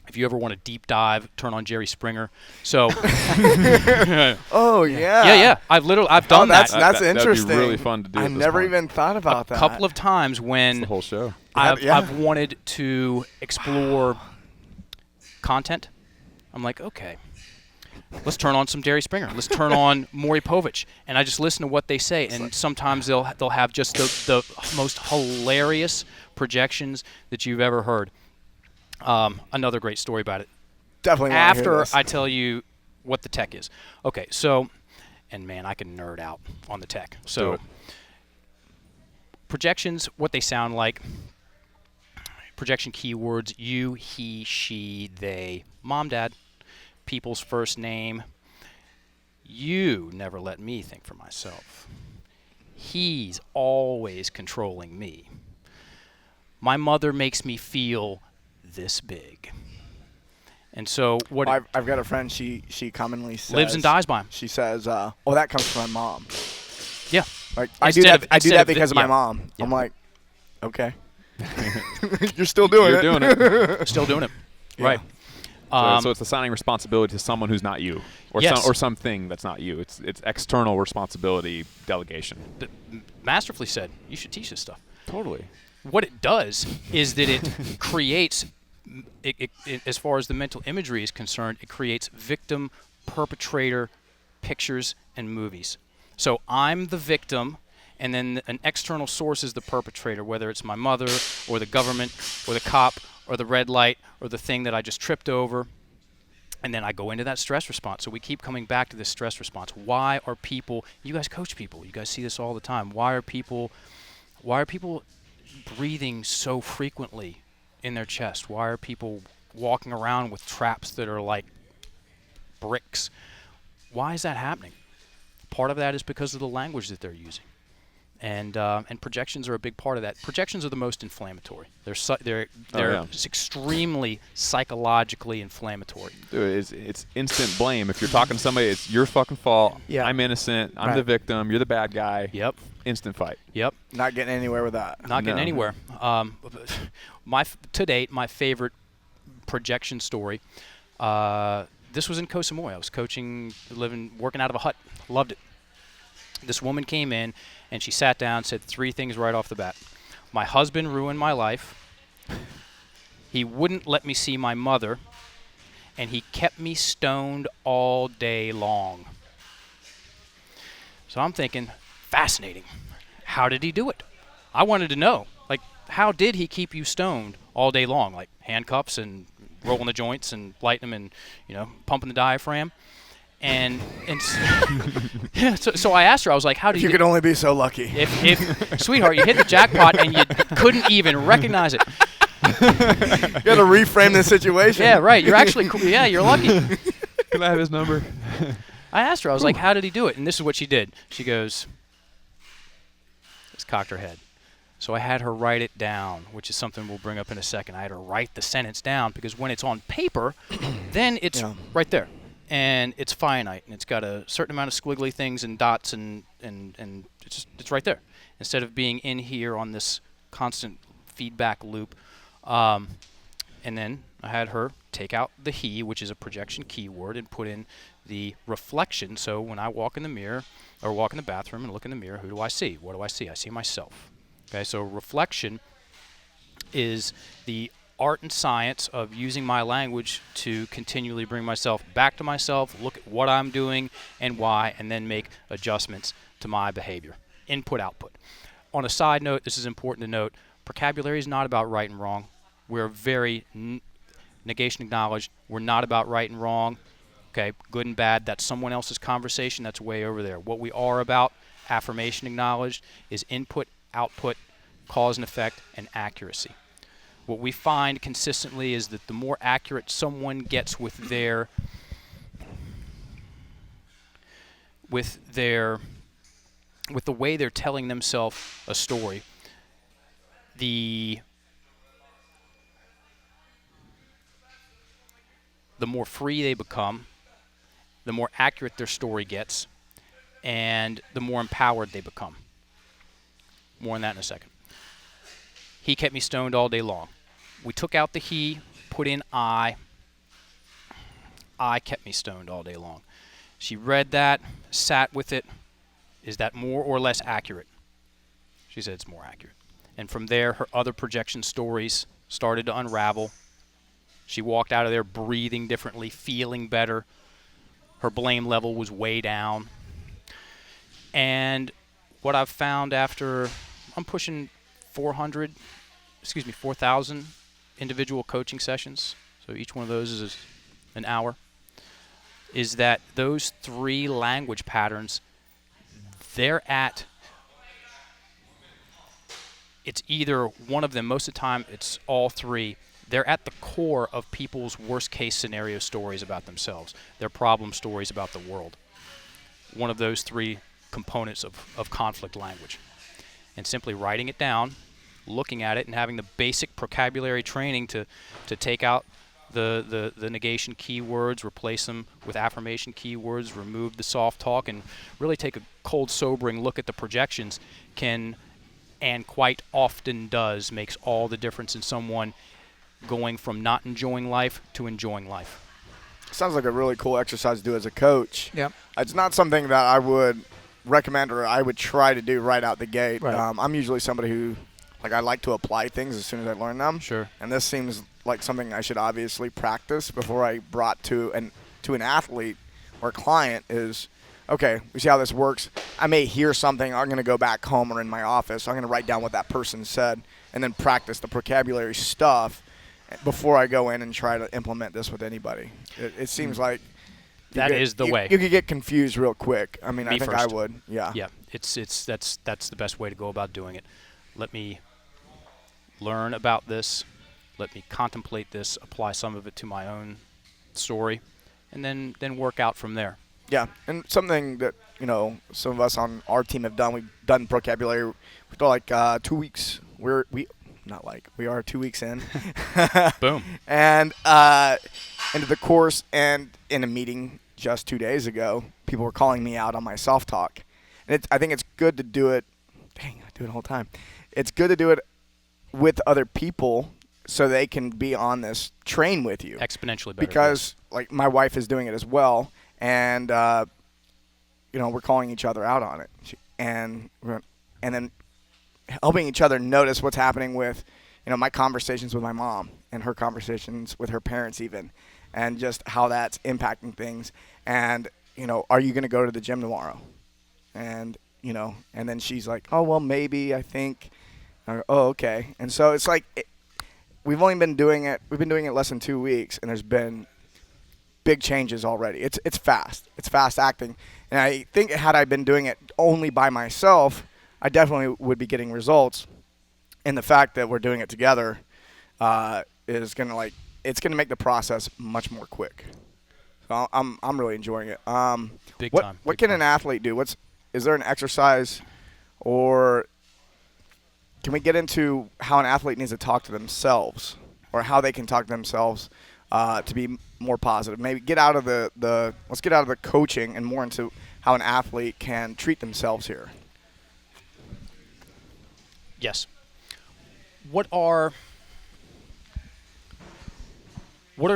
If you ever want a deep dive, turn on Jerry Springer. So, oh yeah, yeah. I've done that. That's interesting. That'd be really fun to do. I never even thought about that. A couple of times when the whole show. I've wanted to explore content. I'm like, okay, let's turn on some Jerry Springer. Let's turn on Maury Povich, and I just listen to what they say. And sometimes they'll have just the most hilarious projections that you've ever heard. Another great story about it. Definitely. After I tell you what the tech is. Okay, so, and man, I can nerd out on the tech. So, projections, what they sound like. Projection keywords: you, he, she, they, mom, dad, people's first name. You never let me think for myself. He's always controlling me. My mother makes me feel this big. And so what I've got a friend, she commonly says, lives and dies by him. She says, that comes from my mom. Yeah. Like I do that because of my mom. Yeah. I'm like, okay. You're still doing it. You're doing it. Still doing it. Yeah. Right. So it's assigning responsibility to someone who's not you, or something that's not you. It's external responsibility delegation. Masterfully said. You should teach this stuff. Totally. What it does is that it creates, as far as the mental imagery is concerned, it creates victim, perpetrator pictures and movies. So I'm the victim, and then an external source is the perpetrator, whether it's my mother or the government or the cop or the red light or the thing that I just tripped over. And then I go into that stress response. So we keep coming back to this stress response. Why are people, you guys coach people, you guys see this all the time. Why are people breathing so frequently in their chest? Why are people walking around with traps that are like bricks? Why is that happening? Part of that is because of the language that they're using. And projections are a big part of that. Projections are the most inflammatory. They're extremely psychologically inflammatory. Dude, it's instant blame. If you're talking to somebody, it's your fucking fault. Yeah. I'm innocent. I'm the victim. You're the bad guy. Yep. Instant fight. Yep. Not getting anywhere with that. Not getting anywhere. To date, my favorite projection story. This was in Koh Samui. I was coaching, working out of a hut. Loved it. This woman came in, and she sat down, said 3 things right off the bat. My husband ruined my life. He wouldn't let me see my mother, and he kept me stoned all day long. So I'm thinking, fascinating. How did he do it? I wanted to know, like, how did he keep you stoned all day long? Like handcuffs and rolling the joints and lighting them and, pumping the diaphragm. And yeah, so I asked her, I was like, how did you could only be so lucky. If sweetheart, you hit the jackpot and you couldn't even recognize it. You got to reframe the situation. Yeah, right. You're actually you're lucky. Can I have his number? I asked her, I was like, how did he do it? And this is what she did. She goes, just cocked her head. So I had her write it down, which is something we'll bring up in a second. I had her write the sentence down because when it's on paper, then it's right there. And it's finite, and it's got a certain amount of squiggly things and dots, and it's right there. Instead of being in here on this constant feedback loop. And then I had her take out the he, which is a projection keyword, and put in the reflection. So when I walk in the mirror or walk in the bathroom and look in the mirror, who do I see? What do I see? I see myself. Okay, so reflection is the art and science of using my language to continually bring myself back to myself, look at what I'm doing and why, and then make adjustments to my behavior. Input, output. On a side note, this is important to note, vocabulary is not about right and wrong. We're very negation acknowledged. We're not about right and wrong. Okay, good and bad, that's someone else's conversation. That's way over there. What we are about, affirmation acknowledged, is input, output, cause and effect, and accuracy. What we find consistently is that the more accurate someone gets with the way they're telling themselves a story, the more free they become, the more accurate their story gets, and the more empowered they become. More on that in a second. He kept me stoned all day long. We took out the he, put in I. I kept me stoned all day long. She read that, sat with it. Is that more or less accurate? She said it's more accurate. And from there, her other projection stories started to unravel. She walked out of there breathing differently, feeling better. Her blame level was way down. And what I've found after, I'm pushing 4,000 individual coaching sessions, so each one of those is an hour, is that those three language patterns, it's either one of them, most of the time it's all three. They're at the core of people's worst case scenario stories about themselves, their problem stories about the world. One of those three components of conflict language. And simply writing it down, looking at it, and having the basic vocabulary training to take out the negation keywords, replace them with affirmation keywords, remove the soft talk, and really take a cold, sobering look at the projections can, and quite often does, makes all the difference in someone going from not enjoying life to enjoying life. Sounds like a really cool exercise to do as a coach. Yep. It's not something that I would recommend or I would try to do right out the gate. Right. I'm usually somebody who, I like to apply things as soon as I learn them. Sure. And this seems like something I should obviously practice before I brought to an athlete or client is, okay, we see how this works. I may hear something. I'm going to go back home or in my office. I'm going to write down what that person said and then practice the vocabulary stuff before I go in and try to implement this with anybody. It seems like that is the way. You could get confused real quick. I mean, Me I think first. I would. Yeah. Yeah, that's the best way to go about doing it. Let me learn about this. Let me contemplate this, apply some of it to my own story, and then work out from there. Yeah, and something that, some of us on our team have done, we've done vocabulary. We've done 2 weeks. We are 2 weeks in. Boom. And into the course, and in a meeting just 2 days ago, people were calling me out on my self-talk. And I think it's good to do it. Dang, I do it the whole time. It's good to do it with other people so they can be on this train with you. Exponentially better. Because, my wife is doing it as well, and, we're calling each other out on it. And then helping each other notice what's happening with, my conversations with my mom and her conversations with her parents even, and just how that's impacting things. And, are you going to go to the gym tomorrow? And, and then she's like, oh, well, maybe, I think. Oh, okay. And so it's like we've been doing it less than 2 weeks, and there's been big changes already. It's fast. It's fast acting. And I think had I been doing it only by myself, I definitely would be getting results. And the fact that we're doing it together is going to it's going to make the process much more quick. So I'm really enjoying it. Big what time. What can an athlete do? Is there an exercise, or can we get into how an athlete needs to talk to themselves, or how they can talk to themselves to be more positive? Maybe let's get out of the coaching and more into how an athlete can treat themselves here. Yes. What are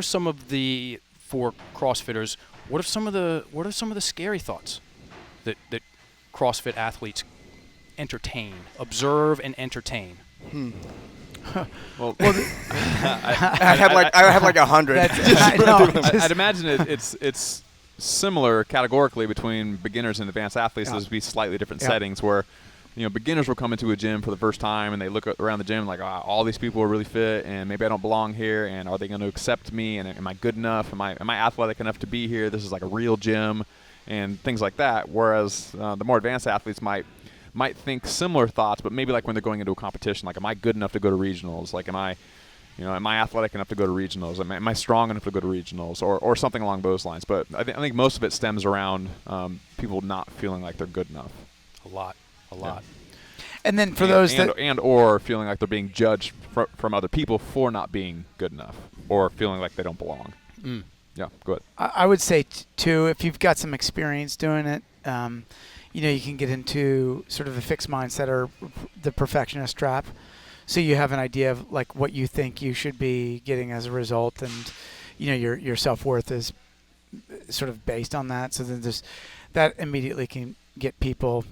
some of the, for CrossFitters, what are some of the scary thoughts that CrossFit athletes observe and entertain? Well, I had like 100. I'd imagine it's similar categorically between beginners and advanced athletes. There's be slightly different settings where, beginners will come into a gym for the first time and they look around the gym like, all these people are really fit and maybe I don't belong here, and are they going to accept me, and am I good enough? Am I athletic enough to be here? This is like a real gym, and things like that. Whereas the more advanced athletes might think similar thoughts, but maybe like when they're going into a competition, like, am I good enough to go to regionals? Like, am I athletic enough to go to regionals? Am I strong enough to go to regionals, or something along those lines? But I think most of it stems around people not feeling like they're good enough. A lot. Yeah. And then for those or feeling like they're being judged from other people for not being good enough, or feeling like they don't belong. Yeah, go ahead. I would say too, if you've got some experience doing it, you can get into sort of a fixed mindset or the perfectionist trap. So you have an idea of like what you think you should be getting as a result, and your self-worth is sort of based on that. So then that immediately can get people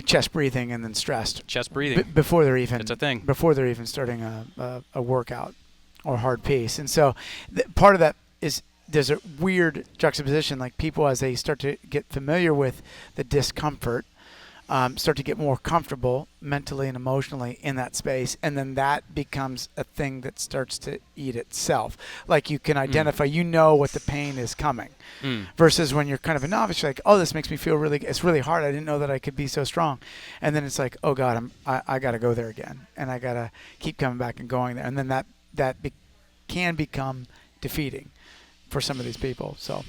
chest breathing and then stressed. Chest breathing before they're even. It's a thing. Before they're even starting a workout or hard piece, and so part of that is there's a weird juxtaposition. Like, people, as they start to get familiar with the discomfort, start to get more comfortable mentally and emotionally in that space, and then that becomes a thing that starts to eat itself. Like, you can identify, what the pain is coming, versus when you're kind of a novice, you're like, oh, this makes me feel it's really hard. I didn't know that I could be so strong. And then it's like, oh God, I got to go there again, and I got to keep coming back and going there. And then that can become defeating for some of these people. So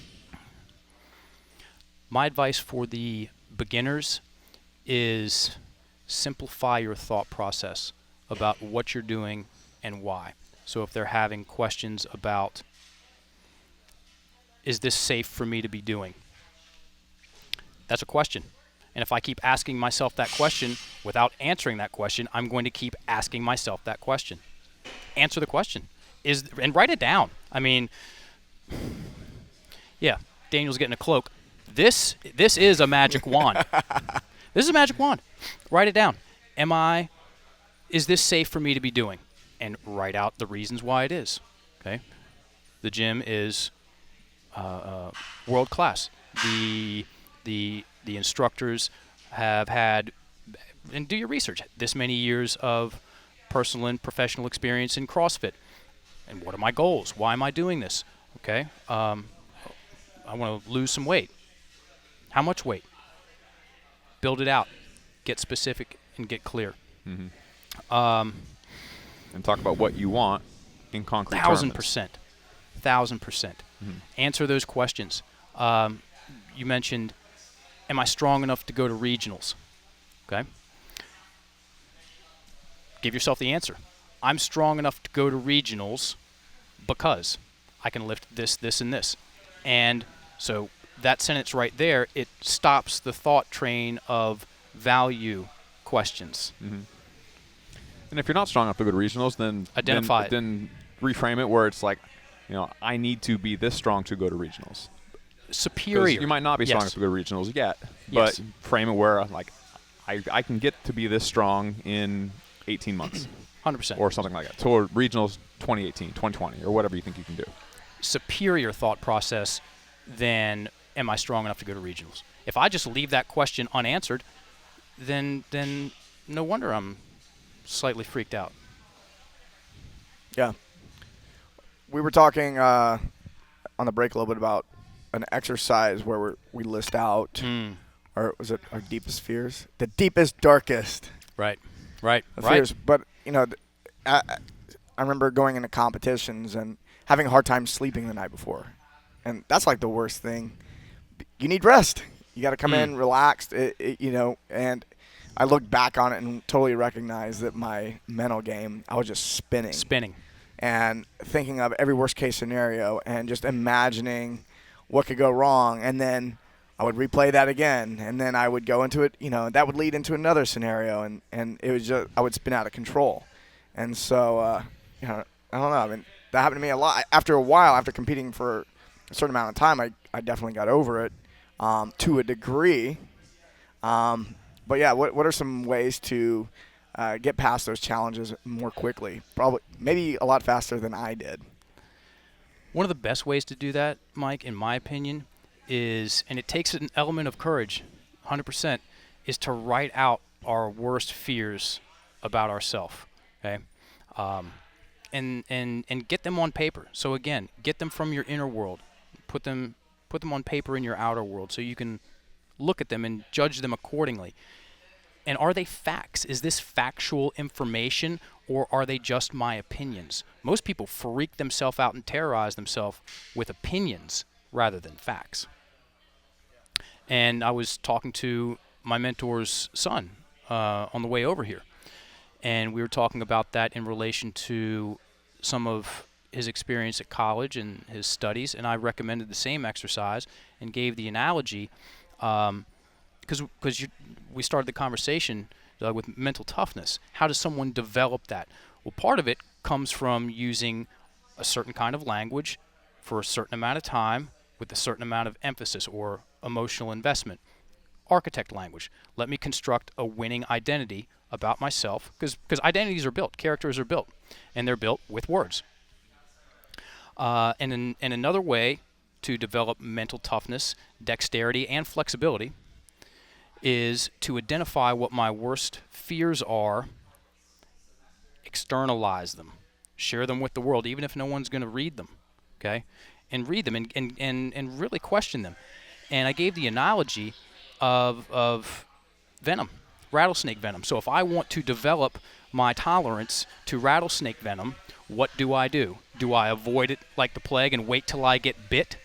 my advice for the beginners is simplify your thought process about what you're doing and why. So if they're having questions about, is this safe for me to be doing? That's a question. And if I keep asking myself that question without answering that question, I'm going to keep asking myself that question. Answer the question. And write it down. I mean, yeah, Daniel's getting a cloak. This is a magic wand. This is a magic wand. Write it down. Is this safe for me to be doing? And write out the reasons why it is. Okay. The gym is world class. The instructors have had, and do your research, this many years of personal and professional experience in CrossFit. And what are my goals? Why am I doing this? Okay. I want to lose some weight. How much weight? Build it out. Get specific and get clear. And talk about what you want in concrete terms. 1,000%. Answer those questions. You mentioned, am I strong enough to go to regionals? Okay. Give yourself the answer. I'm strong enough to go to regionals because I can lift this, this, and this. And so that sentence right there, it stops the thought train of value questions. And if you're not strong enough to go to regionals, then identify it. Then reframe it where it's like, I need to be this strong to go to regionals. Superior. You might not be strong enough to go to regionals yet, but frame it where like I can get to be this strong in 18 months. 100%. Or something like that. Toward regionals 2018, 2020, or whatever you think you can do. Superior thought process than am I strong enough to go to regionals? If I just leave that question unanswered, then no wonder I'm slightly freaked out. Yeah. We were talking on the break a little bit about an exercise where we list out, or was it our deepest fears? The deepest, darkest. Right. Fears. But, I remember going into competitions and having a hard time sleeping the night before. And that's like the worst thing. You need rest. You got to come in relaxed, and I looked back on it and totally recognized that my mental game, I was just spinning. And thinking of every worst case scenario and just imagining what could go wrong. And then I would replay that again. And then I would go into it, that would lead into another scenario. And it was just, I would spin out of control. And so, I don't know. I mean, that happened to me a lot. After a while, after competing for a certain amount of time, I definitely got over it to a degree. But yeah, what are some ways to get past those challenges more quickly? Probably, maybe a lot faster than I did. One of the best ways to do that, Mike, in my opinion, is, and it takes an element of courage, 100%, is to write out our worst fears about ourselves. Okay, and get them on paper. So again, get them from your inner world, put them on paper in your outer world, so you can look at them and judge them accordingly. And are they facts? Is this factual information, or are they just my opinions? Most people freak themselves out and terrorize themselves with opinions rather than facts. And I was talking to my mentor's son on the way over here, and we were talking about that in relation to some of his experience at college and his studies, and I recommended the same exercise and gave the analogy because we started the conversation with mental toughness. How does someone develop that? Well, part of it comes from using a certain kind of language for a certain amount of time with a certain amount of emphasis or emotional investment. Architect language. Let me construct a winning identity about myself, because identities are built, characters are built, and they're built with words. And another way to develop mental toughness, dexterity, and flexibility is to identify what my worst fears are, externalize them, share them with the world, even if no one's going to read them, okay? And read them and really question them. And I gave the analogy of venom, rattlesnake venom. So if I want to develop my tolerance to rattlesnake venom, what do? Do I avoid it like the plague and wait till I get bit?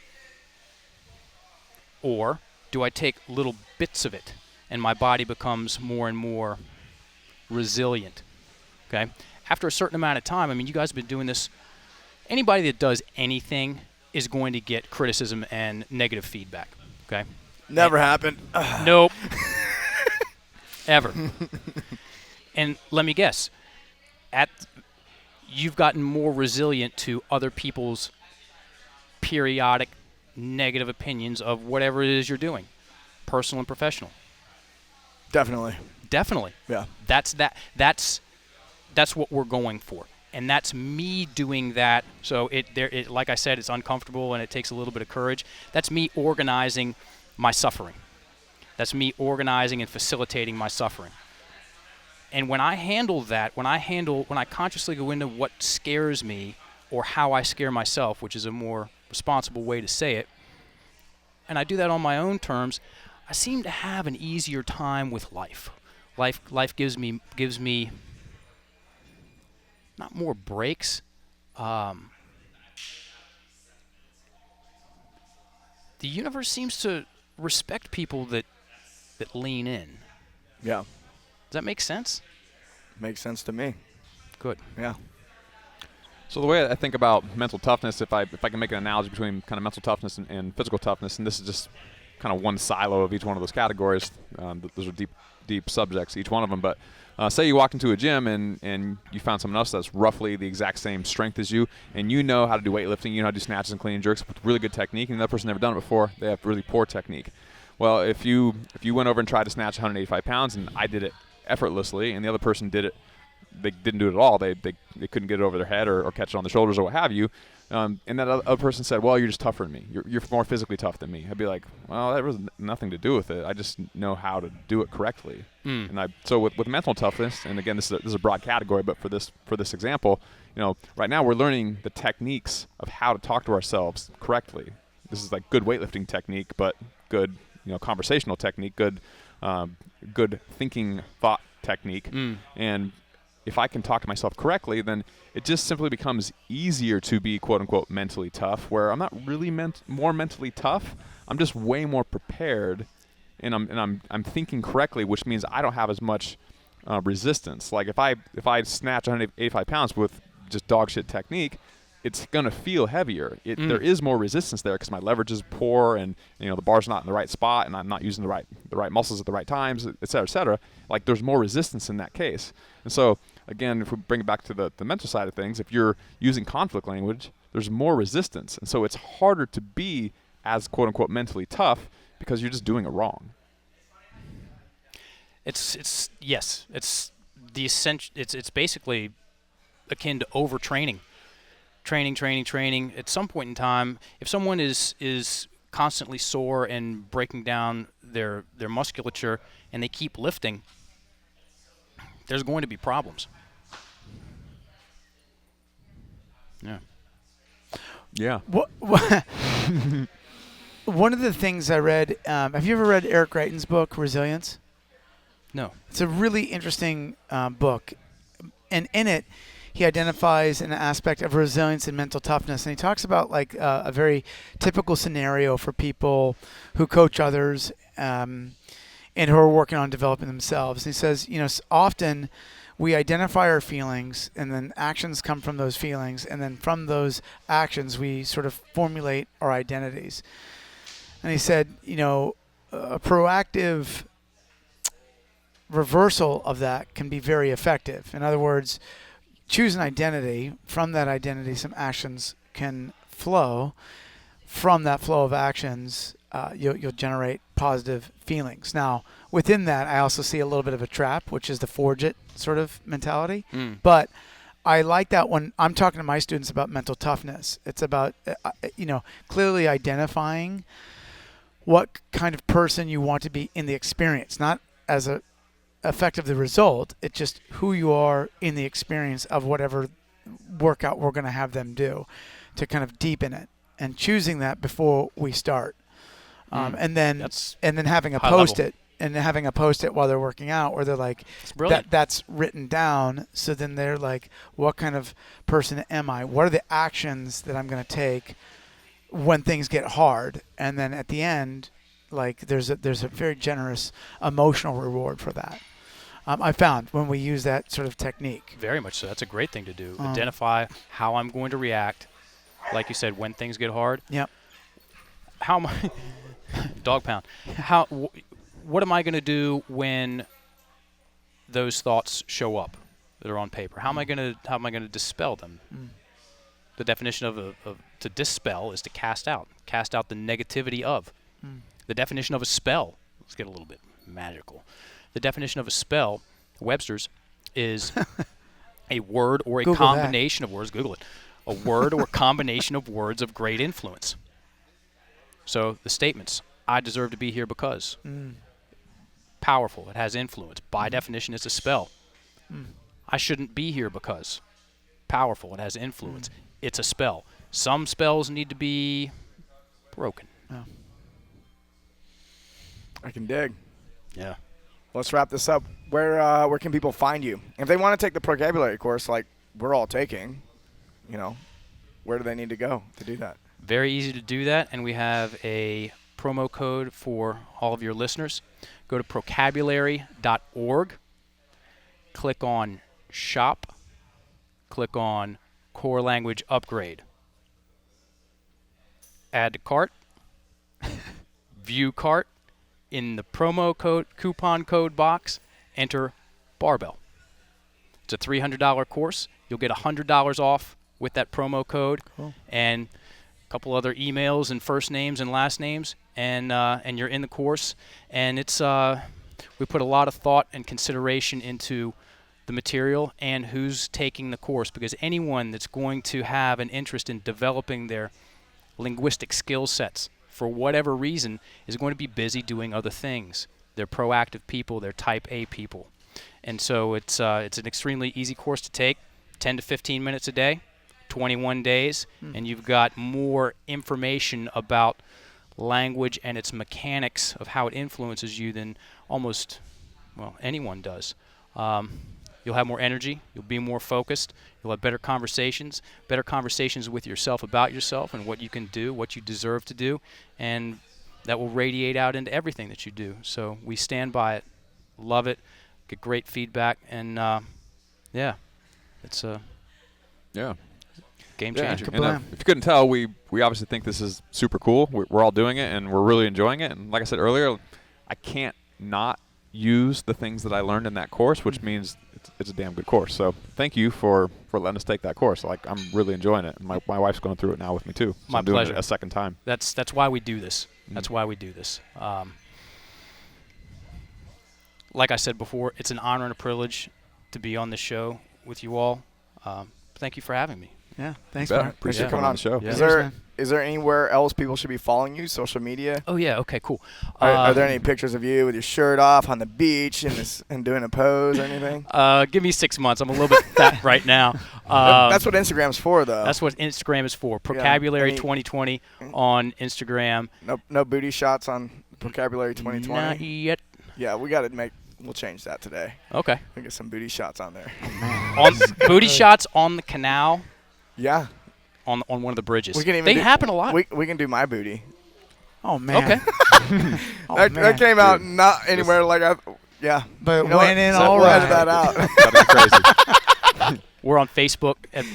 Or do I take little bits of it and my body becomes more and more resilient? Okay? After a certain amount of time, I mean, you guys have been doing this. Anybody that does anything is going to get criticism and negative feedback. Okay? Never happened. Nope. Ever. And let me guess, you've gotten more resilient to other people's periodic negative opinions of whatever it is you're doing, personal and professional. Definitely. Yeah. That's what we're going for. And that's me doing that. So it like I said, it's uncomfortable and it takes a little bit of courage. That's me organizing my suffering. That's me organizing and facilitating my suffering. And when I handle that, when I consciously go into what scares me or how I scare myself, which is a more responsible way to say it, and I do that on my own terms, I seem to have an easier time with life. Life gives me not more breaks. The universe seems to respect people that lean in. Yeah. Does that make sense? Makes sense to me. Good. Yeah. So the way I think about mental toughness, if I can make an analogy between kind of mental toughness and physical toughness, and this is just kind of one silo of each one of those categories. Those are deep subjects, each one of them. But say you walk into a gym and you found someone else that's roughly the exact same strength as you, and you know how to do weightlifting, you know how to do snatches and clean and jerks with really good technique, and the other person never done it before, they have really poor technique. Well, if you went over and tried to snatch 185 pounds and I did it effortlessly and the other person did it, they didn't do it at all, they couldn't get it over their head or catch it on the shoulders or what have you, And that other person said, well, you're just tougher than me. You're more physically tough than me. I'd be like, well, that was nothing to do with it. I just know how to do it correctly. And so with mental toughness, and again, this is a broad category, but for this example, right now we're learning the techniques of how to talk to ourselves correctly. This is like good weightlifting technique, but good, conversational technique, good thinking thought technique. And if I can talk to myself correctly, then it just simply becomes easier to be quote unquote mentally tough, where I'm not really more mentally tough. I'm just way more prepared, and I'm thinking correctly, which means I don't have as much resistance. Like if I snatch 185 pounds with just dog shit technique, it's gonna feel heavier. There is more resistance there because my leverage is poor, and the bar's not in the right spot, and I'm not using the right muscles at the right times, et cetera, et cetera. Like there's more resistance in that case. And so again, if we bring it back to the mental side of things, if you're using conflict language, there's more resistance, and so it's harder to be as quote unquote mentally tough because you're just doing it wrong. It's the essential. It's basically akin to overtraining. Training. At some point in time, if someone is constantly sore and breaking down their musculature and they keep lifting, there's going to be problems. Yeah. One of the things I read, have you ever read Eric Greitens' book, Resilience? No. It's a really interesting book. And in it, he identifies an aspect of resilience and mental toughness. And he talks about like a very typical scenario for people who coach others and who are working on developing themselves. And he says, often we identify our feelings, and then actions come from those feelings. And then from those actions, we sort of formulate our identities. And he said, a proactive reversal of that can be very effective. In other words, choose an identity. From that identity, some actions can flow. From that flow of actions, you'll generate positive feelings. Now, within that, I also see a little bit of a trap, which is the forge it sort of mentality. But I like that when I'm talking to my students about mental toughness. It's about, clearly identifying what kind of person you want to be in the experience, not as a effect of the result. It's just who you are in the experience of whatever workout we're going to have them do, to kind of deepen it, and choosing that before we start. And then having a post-it, and having a post-it while they're working out, where they're like, that's written down. So then they're like, what kind of person am I? What are the actions that I'm going to take when things get hard? And then at the end, like there's a very generous emotional reward for that. I found when we use that sort of technique. Very much so. That's a great thing to do. Identify how I'm going to react, like you said, when things get hard. Yep. How am I dog pound? What am I going to do when those thoughts show up that are on paper? How am I going to dispel them? The definition of to dispel is to cast out the negativity of. The definition of a spell, let's get a little bit magical. The definition of a spell, Webster's, is a word or a combination of words. Google it. A word or combination of words of great influence. So the statements, I deserve to be here because. Powerful, it has influence. By definition, it's a spell. I shouldn't be here because. Powerful, it has influence. It's a spell. Some spells need to be broken. Oh. I can dig. Yeah. Let's wrap this up. Where can people find you? If they want to take the vocabulary course like we're all taking, where do they need to go to do that? Very easy to do that, and we have a promo code for all of your listeners. Go to procabulary.org, click on Shop, click on Core Language Upgrade. Add to cart, view cart. In the promo code, coupon code box, enter Barbell. It's a $300 course. You'll get $100 off with that promo code, and a couple other emails and first names and last names, and you're in the course. And it's we put a lot of thought and consideration into the material and who's taking the course, because anyone that's going to have an interest in developing their linguistic skill sets for whatever reason is going to be busy doing other things. They're proactive people. They're type A people. And so it's an extremely easy course to take, 10 to 15 minutes a day, 21 days, and you've got more information about language and its mechanics of how it influences you than almost, well, anyone does. You'll have more energy. You'll be more focused. You'll have better conversations with yourself about yourself and what you can do, what you deserve to do, and that will radiate out into everything that you do. So we stand by it, love it, get great feedback, and yeah, it's a game changer. And if you couldn't tell, we obviously think this is super cool. We're all doing it, and we're really enjoying it. And like I said earlier, I can't not use the things that I learned in that course, which means it's a damn good course. So thank you for letting us take that course. Like, I'm really enjoying it. My wife's going through it now with me too. So My I'm doing pleasure. it a second time. That's why we do this. That's why we do this. Like I said before, it's an honor and a privilege to be on this show with you all. Thank you for having me. Yeah, thanks, Bet. Mark. Appreciate Yeah. coming on the show. Yeah. Is there anywhere else people should be following you, social media? Oh, yeah. Okay, cool. Are there any pictures of you with your shirt off on the beach and doing a pose or anything? Give me 6 months. I'm a little bit fat right now. That's what Instagram's for, though. That's what Instagram is for. Vocabulary Any- 2020 on Instagram. No booty shots on Vocabulary 2020. Not yet. Yeah, we'll change that today. Okay. We'll get some booty shots on there. On booty shots on the canal, Yeah. on one of the bridges. We can even they do- happen a lot. We can do my booty. Oh man. Okay. Oh, that man. came out not anywhere like I. Yeah. But You know went what? in So all we'll right. edit that out. That'd be crazy. We're on Facebook at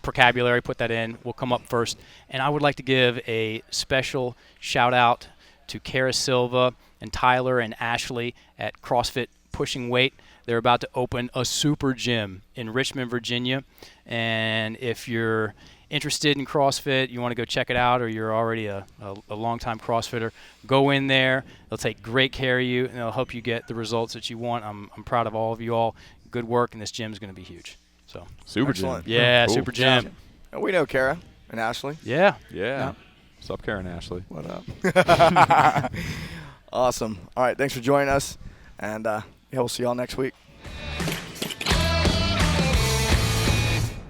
Vocabulary. Put that in. We'll come up first. And I would like to give a special shout out to Kara Silva and Tyler and Ashley at CrossFit Pushing Weight. They're about to open a super gym in Richmond, Virginia. And if you're interested in CrossFit, you want to go check it out, or you're already a long-time CrossFitter, go in there. They'll take great care of you, and they'll help you get the results that you want. I'm proud of all of you all. Good work, and this gym is going to be huge. So Super Excellent. gym. yeah, Cool. super gym. And we know Kara and Ashley. Yeah. Yeah. What's up, Karen Ashley? What up? Awesome. All right. Thanks for joining us. And we'll see y'all next week.